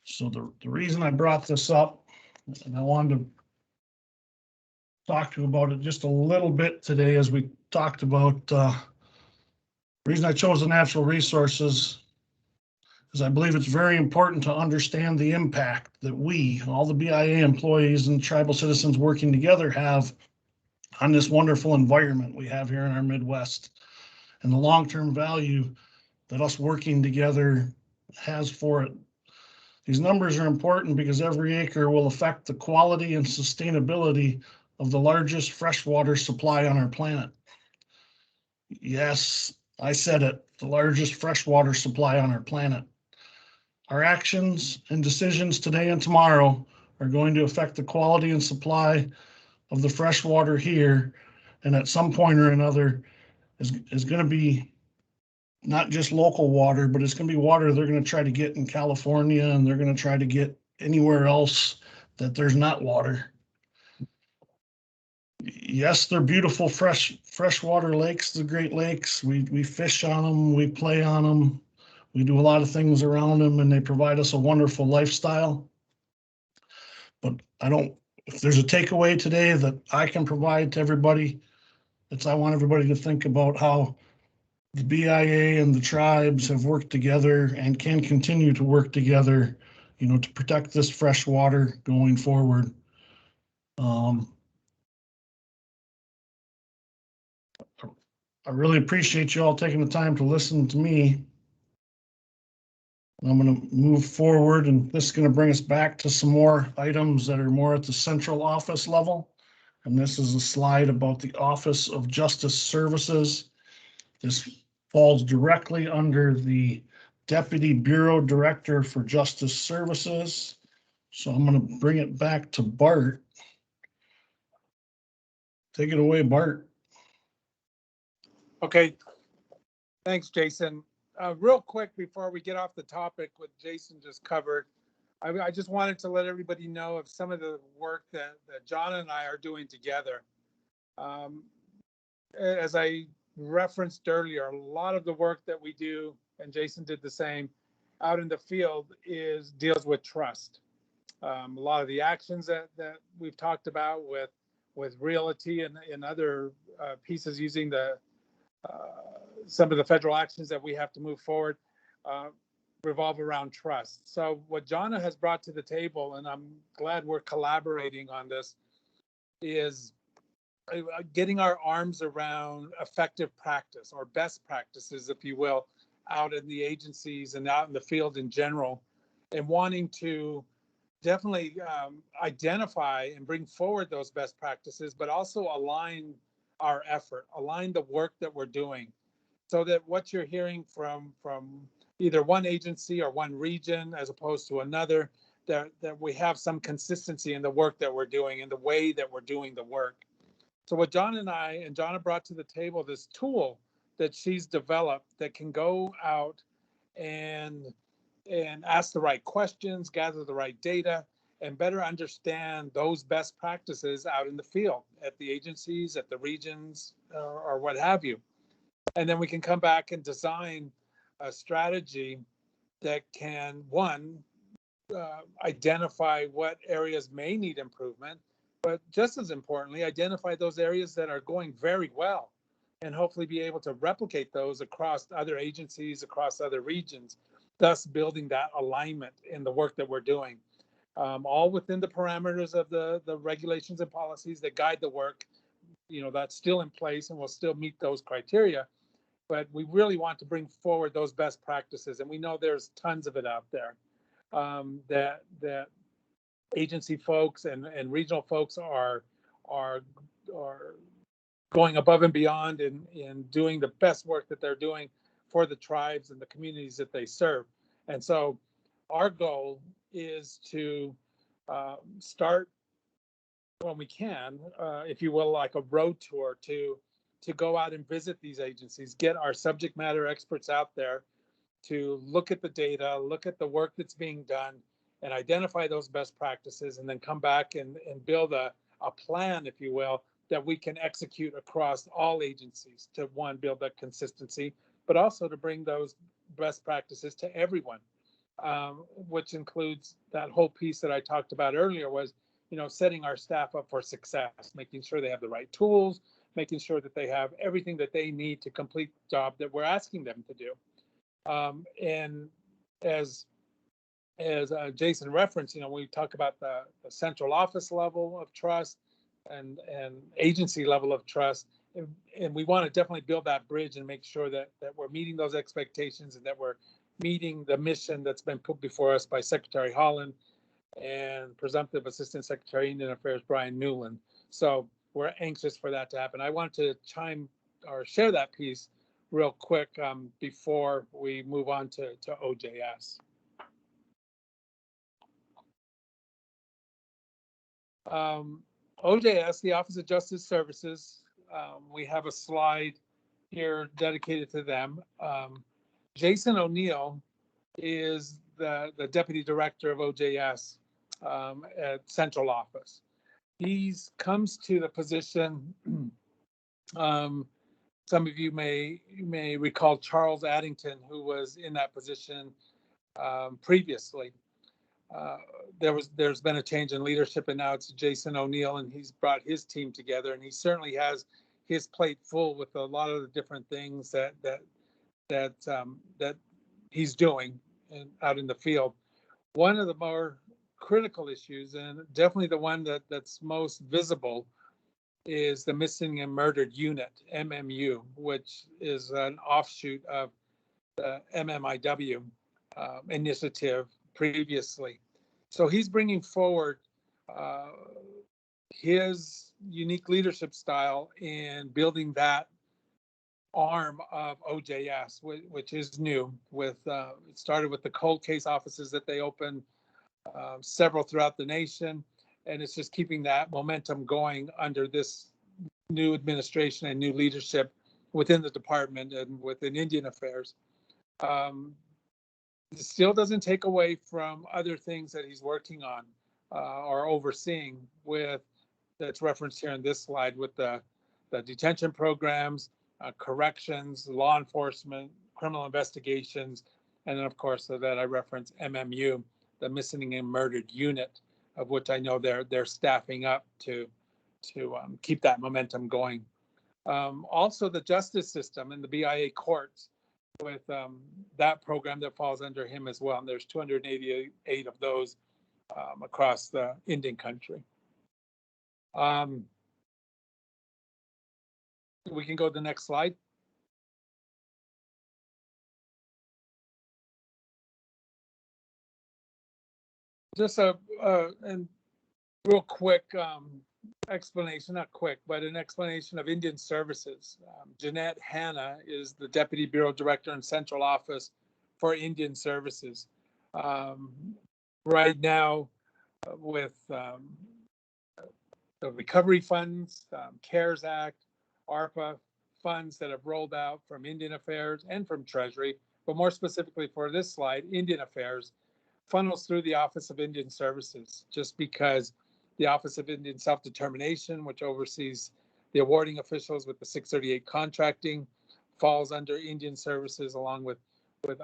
So the reason I brought this up, and I wanted to talk to you about it just a little bit today, as we talked about, the reason I chose the natural resources is I believe it's very important to understand the impact that we, all the BIA employees and tribal citizens working together, have on this wonderful environment we have here in our Midwest, and the long-term value that us working together has for it. These numbers are important because every acre will affect the quality and sustainability of the largest freshwater supply on our planet. Yes, I said it, the largest freshwater supply on our planet. Our actions and decisions today and tomorrow are going to affect the quality and supply of the fresh water here, and at some point or another is going to be not just local water, but it's going to be water they're going to try to get in California, and they're going to try to get anywhere else that there's not water. Yes, they're beautiful freshwater lakes, the Great Lakes. We fish on them, we play on them, we do a lot of things around them, and they provide us a wonderful lifestyle. But if there's a takeaway today that I can provide to everybody, I want everybody to think about how the BIA and the tribes have worked together and can continue to work together, to protect this fresh water going forward. I really appreciate you all taking the time to listen to me. I'm going to move forward, and this is going to bring us back to some more items that are more at the central office level. And this is a slide about the Office of Justice Services. This falls directly under the Deputy Bureau Director for Justice Services. So I'm going to bring it back to Bart. Take it away, Bart. Okay, thanks, Jason. Real quick before we get off the topic what Jason just covered, I just wanted to let everybody know of some of the work that John and I are doing together. As I referenced earlier, a lot of the work that we do, and Jason did the same, out in the field deals with trust. A lot of the actions that we've talked about with realty and other pieces using some of the federal actions that we have to move forward revolve around trust. So what Jonna has brought to the table, and I'm glad we're collaborating on this, is getting our arms around effective practice or best practices, if you will, out in the agencies and out in the field in general, and wanting to definitely identify and bring forward those best practices, but also align our effort, align the work that we're doing, so that what you're hearing from either one agency or one region as opposed to another, that we have some consistency in the work that we're doing and the way that we're doing the work. So what John and Jonna brought to the table, this tool that she's developed that can go out and ask the right questions, gather the right data, and better understand those best practices out in the field at the agencies, at the regions, or what have you. And then we can come back and design a strategy that can, one, identify what areas may need improvement, but just as importantly, identify those areas that are going very well and hopefully be able to replicate those across other agencies, across other regions, thus building that alignment in the work that we're doing. All within the parameters of the regulations and policies that guide the work. That's still in place and will still meet those criteria. But we really want to bring forward those best practices, and we know there's tons of it out there that agency folks and regional folks are going above and beyond in doing the best work that they're doing for the tribes and the communities that they serve. And so our goal is to start when we can, if you will, like a road tour to go out and visit these agencies, get our subject matter experts out there to look at the data, look at the work that's being done, and identify those best practices, and then come back and build a plan, if you will, that we can execute across all agencies to, one, build that consistency, but also to bring those best practices to everyone, which includes that whole piece that I talked about earlier was, setting our staff up for success, making sure they have the right tools, making sure that they have everything that they need to complete the job that we're asking them to do. And as Jason referenced, we talk about the central office level of trust and agency level of trust. And we want to definitely build that bridge and make sure that we're meeting those expectations and that we're meeting the mission that's been put before us by Secretary Holland and Presumptive Assistant Secretary Indian Affairs Brian Newlin. So we're anxious for that to happen. I want to share that piece real quick before we move on to OJS. OJS, the Office of Justice Services, we have a slide here dedicated to them. Jason O'Neill is the Deputy Director of OJS at Central Office. He comes to the position, some of you may recall Charles Addington, who was in that position previously. There's been a change in leadership, and now it's Jason O'Neill, and he's brought his team together, and he certainly has his plate full with a lot of the different things that he's doing out in the field. One of the more critical issues, and definitely the one that's most visible, is the Missing and Murdered Unit, MMU, which is an offshoot of the MMIW initiative previously. So he's bringing forward his unique leadership style in building that arm of OJS, which is new. It started with the cold case offices that they opened, several throughout the nation, and it's just keeping that momentum going under this new administration and new leadership within the department and within Indian Affairs. It still doesn't take away from other things that he's working on or overseeing with, that's referenced here in this slide, with the detention programs, corrections, law enforcement, criminal investigations, and then of course that I reference MMU, the missing and murdered unit, of which I know they're staffing up to keep that momentum going. Also the justice system and the BIA courts, with that program that falls under him as well. And there's 288 of those across the Indian country. We can go to the next slide. Just and real quick explanation, not quick, but an explanation of Indian services. Jeanette Hanna is the Deputy Bureau Director in Central Office for Indian Services. Right now, with the recovery funds, CARES Act, ARPA funds that have rolled out from Indian Affairs and from Treasury, but more specifically for this slide, Indian Affairs funnels through the Office of Indian Services, just because the Office of Indian Self-Determination, which oversees the awarding officials with the 638 contracting, falls under Indian Services, along with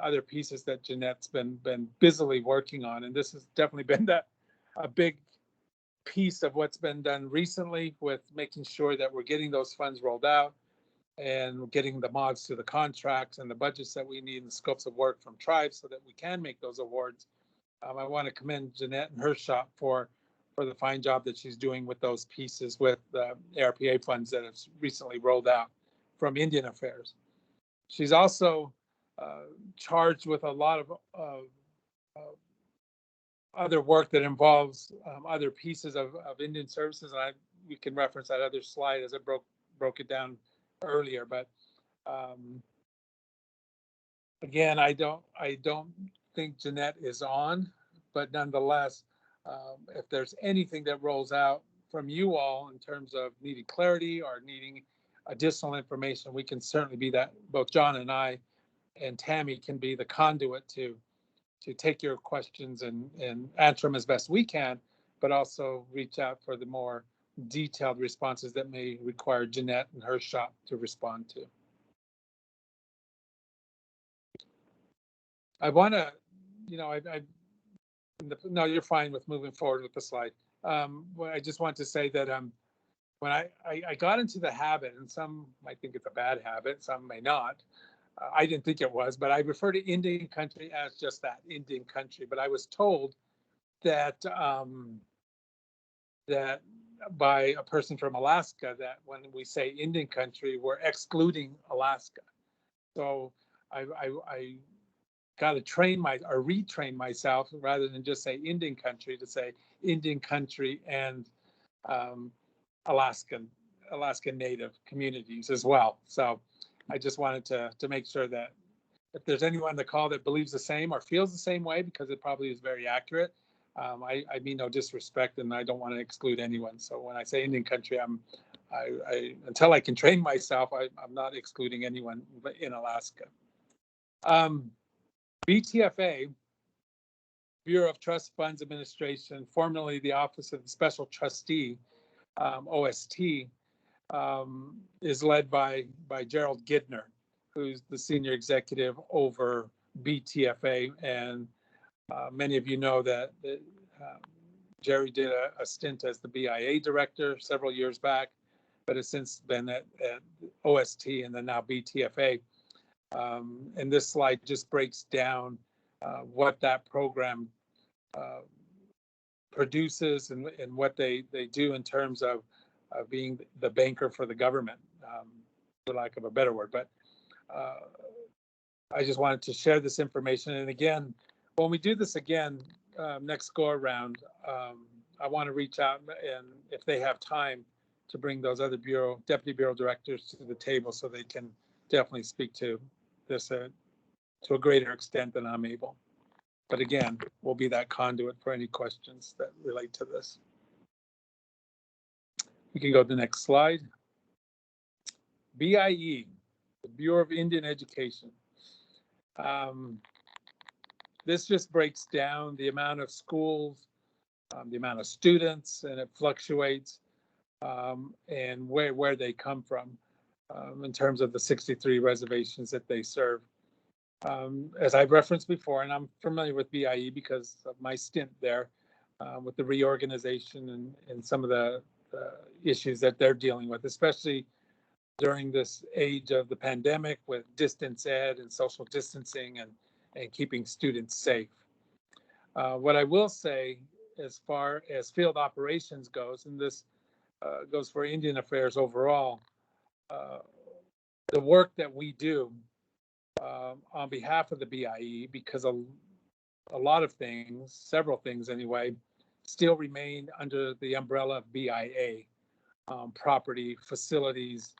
other pieces that Jeanette's been busily working on. And this has definitely been a big piece of what's been done recently, with making sure that we're getting those funds rolled out and getting the mods to the contracts and the budgets that we need and the scopes of work from tribes so that we can make those awards. I want to commend Jeanette and her shop for the fine job that she's doing with those pieces, with the ARPA funds that have recently rolled out from Indian Affairs. She's also charged with a lot of other work that involves other pieces of Indian Services, and we can reference that other slide as I broke it down earlier. But again, I don't think Jeanette is on, but nonetheless, if there's anything that rolls out from you all in terms of needing clarity or needing additional information, we can certainly be that. Both John and I and Tammy can be the conduit to take your questions and answer them as best we can, but also reach out for the more detailed responses that may require Jeanette and her shop to respond to. I want to, no, you're fine with moving forward with the slide. I just want to say that when I got into the habit, and some might think it's a bad habit, some may not. I didn't think it was, but I refer to Indian country as just that, Indian country. But I was told that that by a person from Alaska, that when we say Indian country, we're excluding Alaska. So I got to retrain myself, rather than just say Indian country, to say Indian country and Alaskan Native communities as well. So I just wanted to make sure that if there's anyone on the call that believes the same or feels the same way, because it probably is very accurate, I mean no disrespect, and I don't want to exclude anyone. So when I say Indian country, until I can train myself, I'm not excluding anyone in Alaska. BTFA, Bureau of Trust Funds Administration, formerly the Office of the Special Trustee, OST, is led by Gerald Gidner, who's the senior executive over BTFA. And many of you know that Jerry did a stint as the BIA director several years back, but has since been at OST and then now BTFA. And this slide just breaks down what that program produces and what they do in terms of being the banker for the government, for lack of a better word. But I just wanted to share this information. And again, when we do this again, next go around, I want to reach out, and if they have time, to bring those other deputy bureau directors to the table so they can definitely speak to this to a greater extent than I'm able. But again, we'll be that conduit for any questions that relate to this. We can go to the next slide. BIE, the Bureau of Indian Education. This just breaks down the amount of schools, the amount of students, and it fluctuates, and where they come from in terms of the 63 reservations that they serve. As I've referenced before, and I'm familiar with BIE because of my stint there with the reorganization and some of the issues that they're dealing with, especially during this age of the pandemic with distance ed and social distancing and keeping students safe. What I will say as far as field operations goes, and this goes for Indian Affairs overall, the work that we do on behalf of the BIE, because a lot of things, several things anyway, still remain under the umbrella of BIA, property, facilities,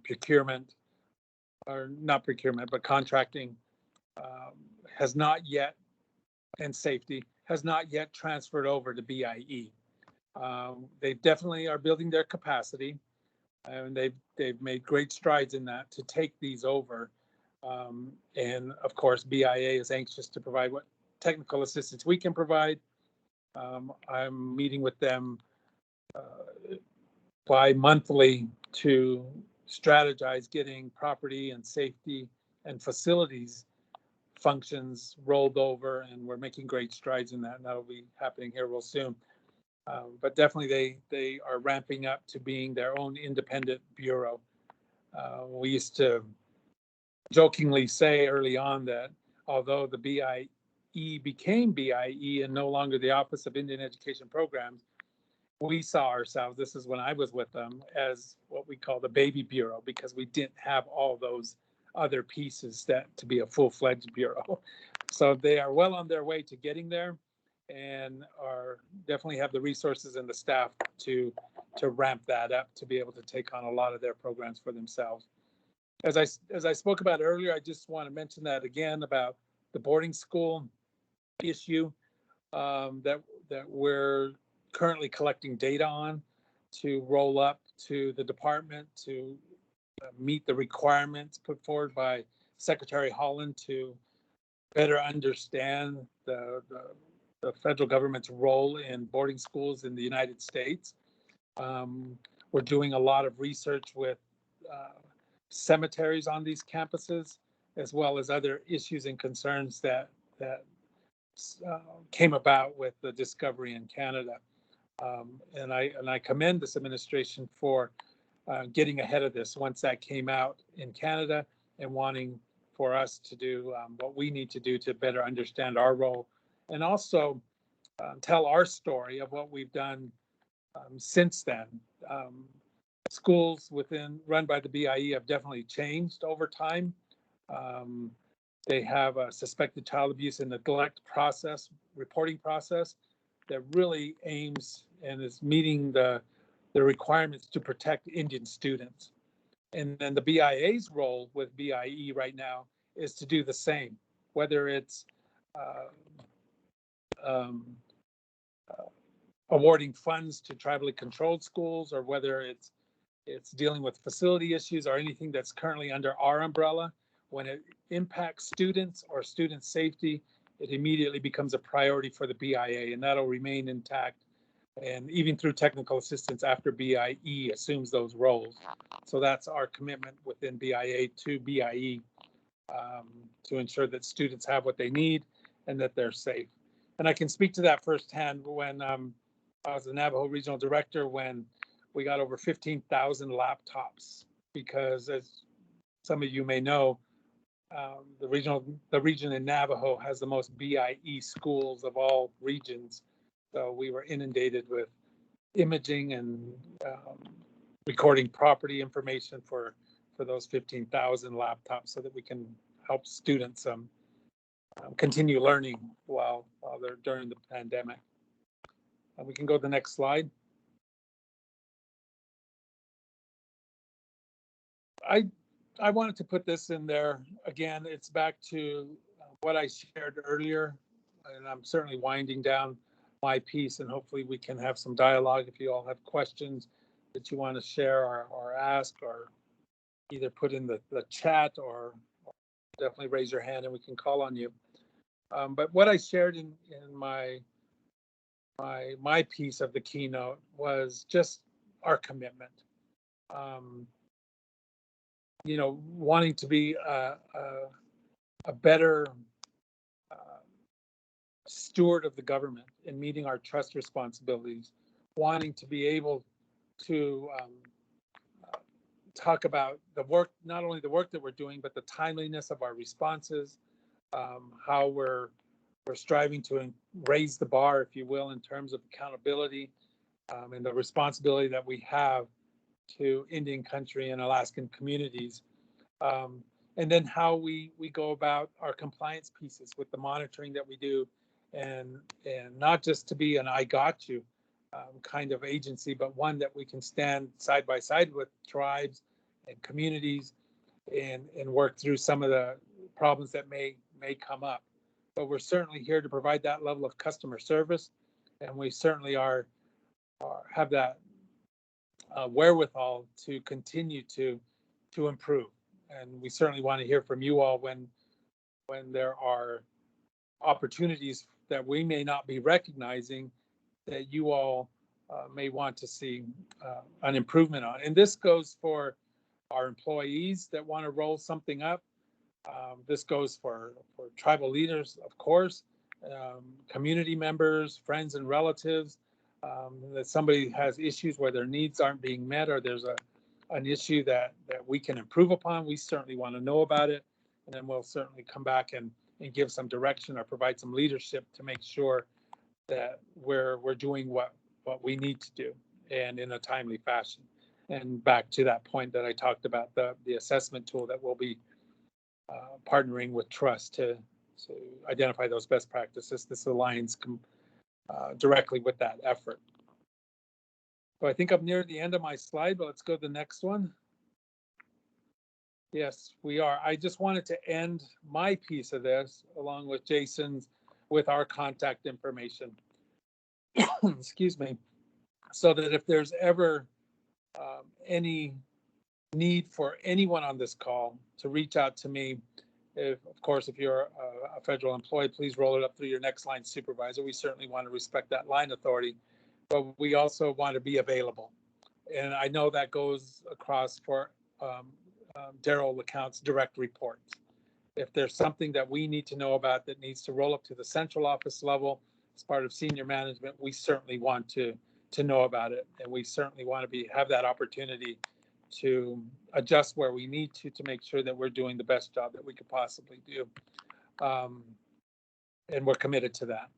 procurement, or not procurement, but contracting has not yet, and safety has not yet transferred over to BIE. They definitely are building their capacity, and they've made great strides in that to take these over. And of course, BIA is anxious to provide what technical assistance we can provide. I'm meeting with them bi-monthly to strategize getting property and safety and facilities functions rolled over, and we're making great strides in that, and that'll be happening here real soon. But definitely they are ramping up to being their own independent bureau. We used to jokingly say early on that although the BIE became BIE and no longer the Office of Indian Education Programs, we saw ourselves, this is when I was with them, as what we call the baby bureau, because we didn't have all those other pieces that to be a full-fledged bureau. So they are well on their way to getting there, and are definitely have the resources and the staff to ramp that up to be able to take on a lot of their programs for themselves. As I spoke about earlier, I just want to mention that again about the boarding school issue that we're currently collecting data on to roll up to the department to meet the requirements put forward by Secretary Holland to better understand the federal government's role in boarding schools in the United States. We're doing a lot of research with cemeteries on these campuses, as well as other issues and concerns that came about with the discovery in Canada. And I commend this administration for getting ahead of this once that came out in Canada, and wanting for us to do what we need to do to better understand our role, and also tell our story of what we've done since then. Schools run by the BIE have definitely changed over time. They have a suspected child abuse and neglect reporting process that really aims and is meeting the requirements to protect Indian students. And then the BIA's role with BIE right now is to do the same, whether it's awarding funds to tribally controlled schools, or whether it's dealing with facility issues or anything that's currently under our umbrella. When it impacts students or student safety, it immediately becomes a priority for the BIA, and that'll remain intact, and even through technical assistance after BIE assumes those roles. So that's our commitment within BIA to BIE, to ensure that students have what they need and that they're safe. And I can speak to that firsthand. When I was the Navajo Regional Director, when we got over 15,000 laptops, because as some of you may know, the region in Navajo has the most BIE schools of all regions. So we were inundated with imaging and recording property information for those 15,000 laptops, so that we can help students continue learning while they're during the pandemic. We can go to the next slide. I wanted to put this in there again. It's back to what I shared earlier, and I'm certainly winding down my piece, and hopefully we can have some dialogue if you all have questions that you want to share or ask, or either put in the chat, or definitely raise your hand and we can call on you. But what I shared in my piece of the keynote was just our commitment. Wanting to be a better steward of the government and meeting our trust responsibilities, wanting to be able to talk about the work, not only the work that we're doing, but the timeliness of our responses, how we're striving to raise the bar, if you will, in terms of accountability and the responsibility that we have to Indian country and Alaskan communities. And then how we go about our compliance pieces with the monitoring that we do, and not just to be an I got you kind of agency, but one that we can stand side by side with tribes and communities and work through some of the problems that may come up. But we're certainly here to provide that level of customer service, and we certainly have that wherewithal to continue to improve. And we certainly want to hear from you all when there are opportunities that we may not be recognizing that you all may want to see an improvement on. And this goes for our employees that want to roll something up. This goes for tribal leaders, of course, community members, friends and relatives, that somebody has issues where their needs aren't being met, or there's an issue that we can improve upon. We certainly want to know about it, and then we'll certainly come back and give some direction or provide some leadership to make sure that we're doing what we need to do, and in a timely fashion. And back to that point that I talked about, the assessment tool that we'll be partnering with Trust to identify those best practices. This aligns directly with that effort. So I think I'm near the end of my slide, but let's go to the next one. Yes, we are. I just wanted to end my piece of this, along with Jason's, with our contact information. Excuse me. So that if there's ever any need for anyone on this call to reach out to me, of course, if you're a federal employee, please roll it up through your next line supervisor. We certainly want to respect that line authority, but we also want to be available. And I know that goes across for Darryl LeCount's direct reports. If there's something that we need to know about that needs to roll up to the central office level as part of senior management, we certainly want to know about it. And we certainly want to have that opportunity to adjust where we need to make sure that we're doing the best job that we could possibly do. And we're committed to that.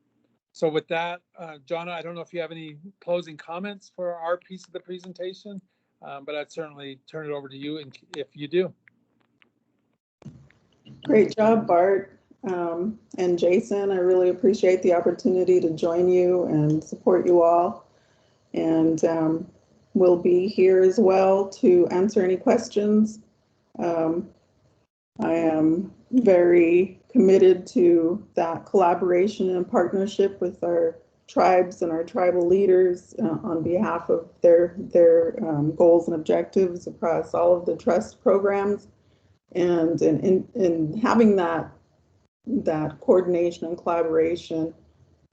So with that, Jonna, I don't know if you have any closing comments for our piece of the presentation, but I'd certainly turn it over to you if you do. Great job, Bart. And Jason, I really appreciate the opportunity to join you and support you all. And we'll be here as well to answer any questions. I am very committed to that collaboration and partnership with our tribes and our tribal leaders on behalf of their goals and objectives across all of the trust programs. And in having that coordination and collaboration,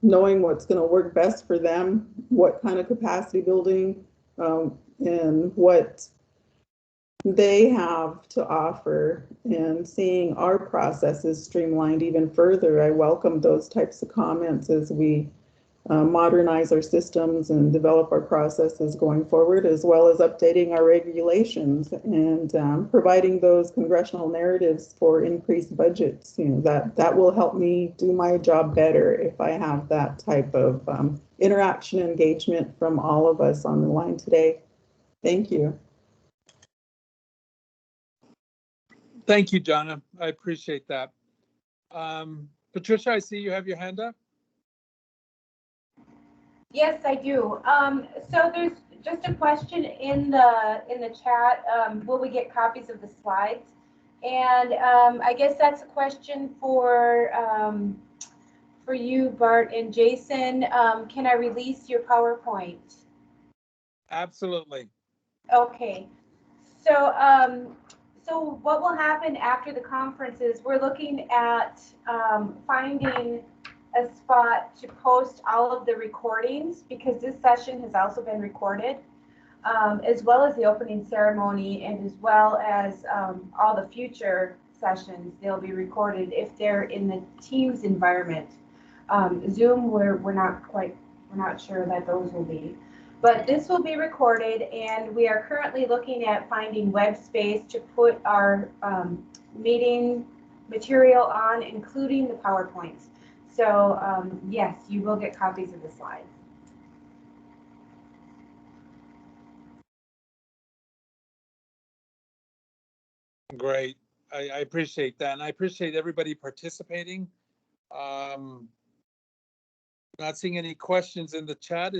knowing what's going to work best for them, what kind of capacity building and what they have to offer, and seeing our processes streamlined even further. I welcome those types of comments as we modernize our systems and develop our processes going forward, as well as updating our regulations and providing those congressional narratives for increased budgets. That will help me do my job better if I have that type of interaction and engagement from all of us on the line today. Thank you. Thank you, Jonna. I appreciate that. Patricia, I see you have your hand up. Yes, I do. So there's just a question in the chat. Will we get copies of the slides? And I guess that's a question for you, Bart and Jason. Can I release your PowerPoint? Absolutely. Okay. So so what will happen after the conference is we're looking at finding a spot to post all of the recordings, because this session has also been recorded, as well as the opening ceremony, and as well as all the future sessions. They'll be recorded if they're in the Teams environment. Zoom, we're not sure that those will be. But this will be recorded, and we are currently looking at finding web space to put our meeting material on, including the PowerPoints. So yes, you will get copies of the slides. Great. I appreciate that, and I appreciate everybody participating. Not seeing any questions in the chat.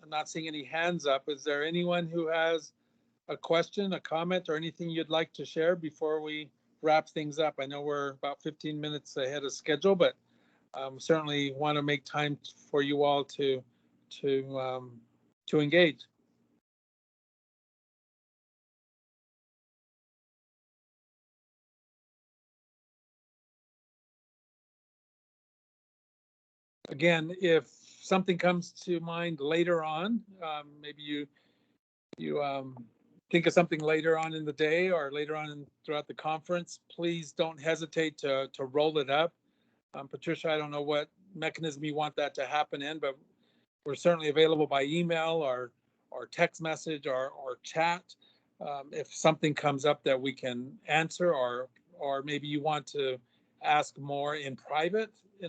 I'm not seeing any hands up. Is there anyone who has a question, a comment, or anything you'd like to share before we wrap things up? I know we're about 15 minutes ahead of schedule, but certainly want to make time for you all to engage. Again, if something comes to mind later on, maybe you think of something later on in the day or later on throughout the conference, please don't hesitate to roll it up. Patricia, I don't know what mechanism you want that to happen in, but we're certainly available by email or text message or chat. If something comes up that we can answer, or maybe you want to ask more in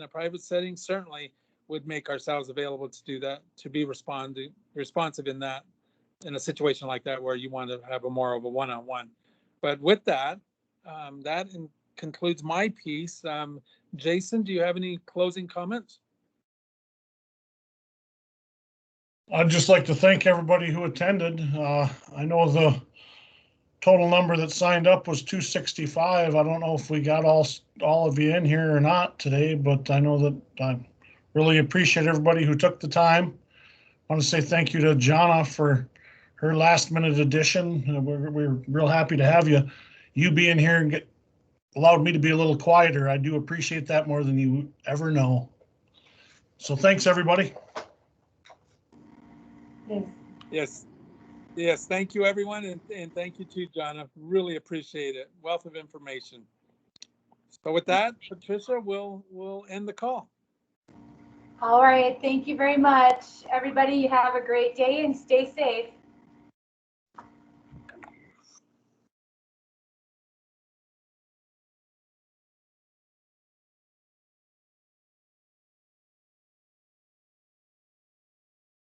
a private setting, certainly would make ourselves available to do that, to be responsive in a situation like that where you want to have more of a one-on-one. But with that, that concludes my piece. Jason, do you have any closing comments? I'd just like to thank everybody who attended. I know the total number that signed up was 265. I don't know if we got all of you in here or not today, but I know that I really appreciate everybody who took the time. I want to say thank you to Jana for her last minute addition. We're real happy to have you. You being here and allowed me to be a little quieter. I do appreciate that more than you ever know. So thanks, everybody. Yes. Thank you, everyone, and thank you too, Jana. Really appreciate it. Wealth of information. So with that, Patricia, we'll end the call. All right. Thank you very much, everybody. You have a great day and stay safe.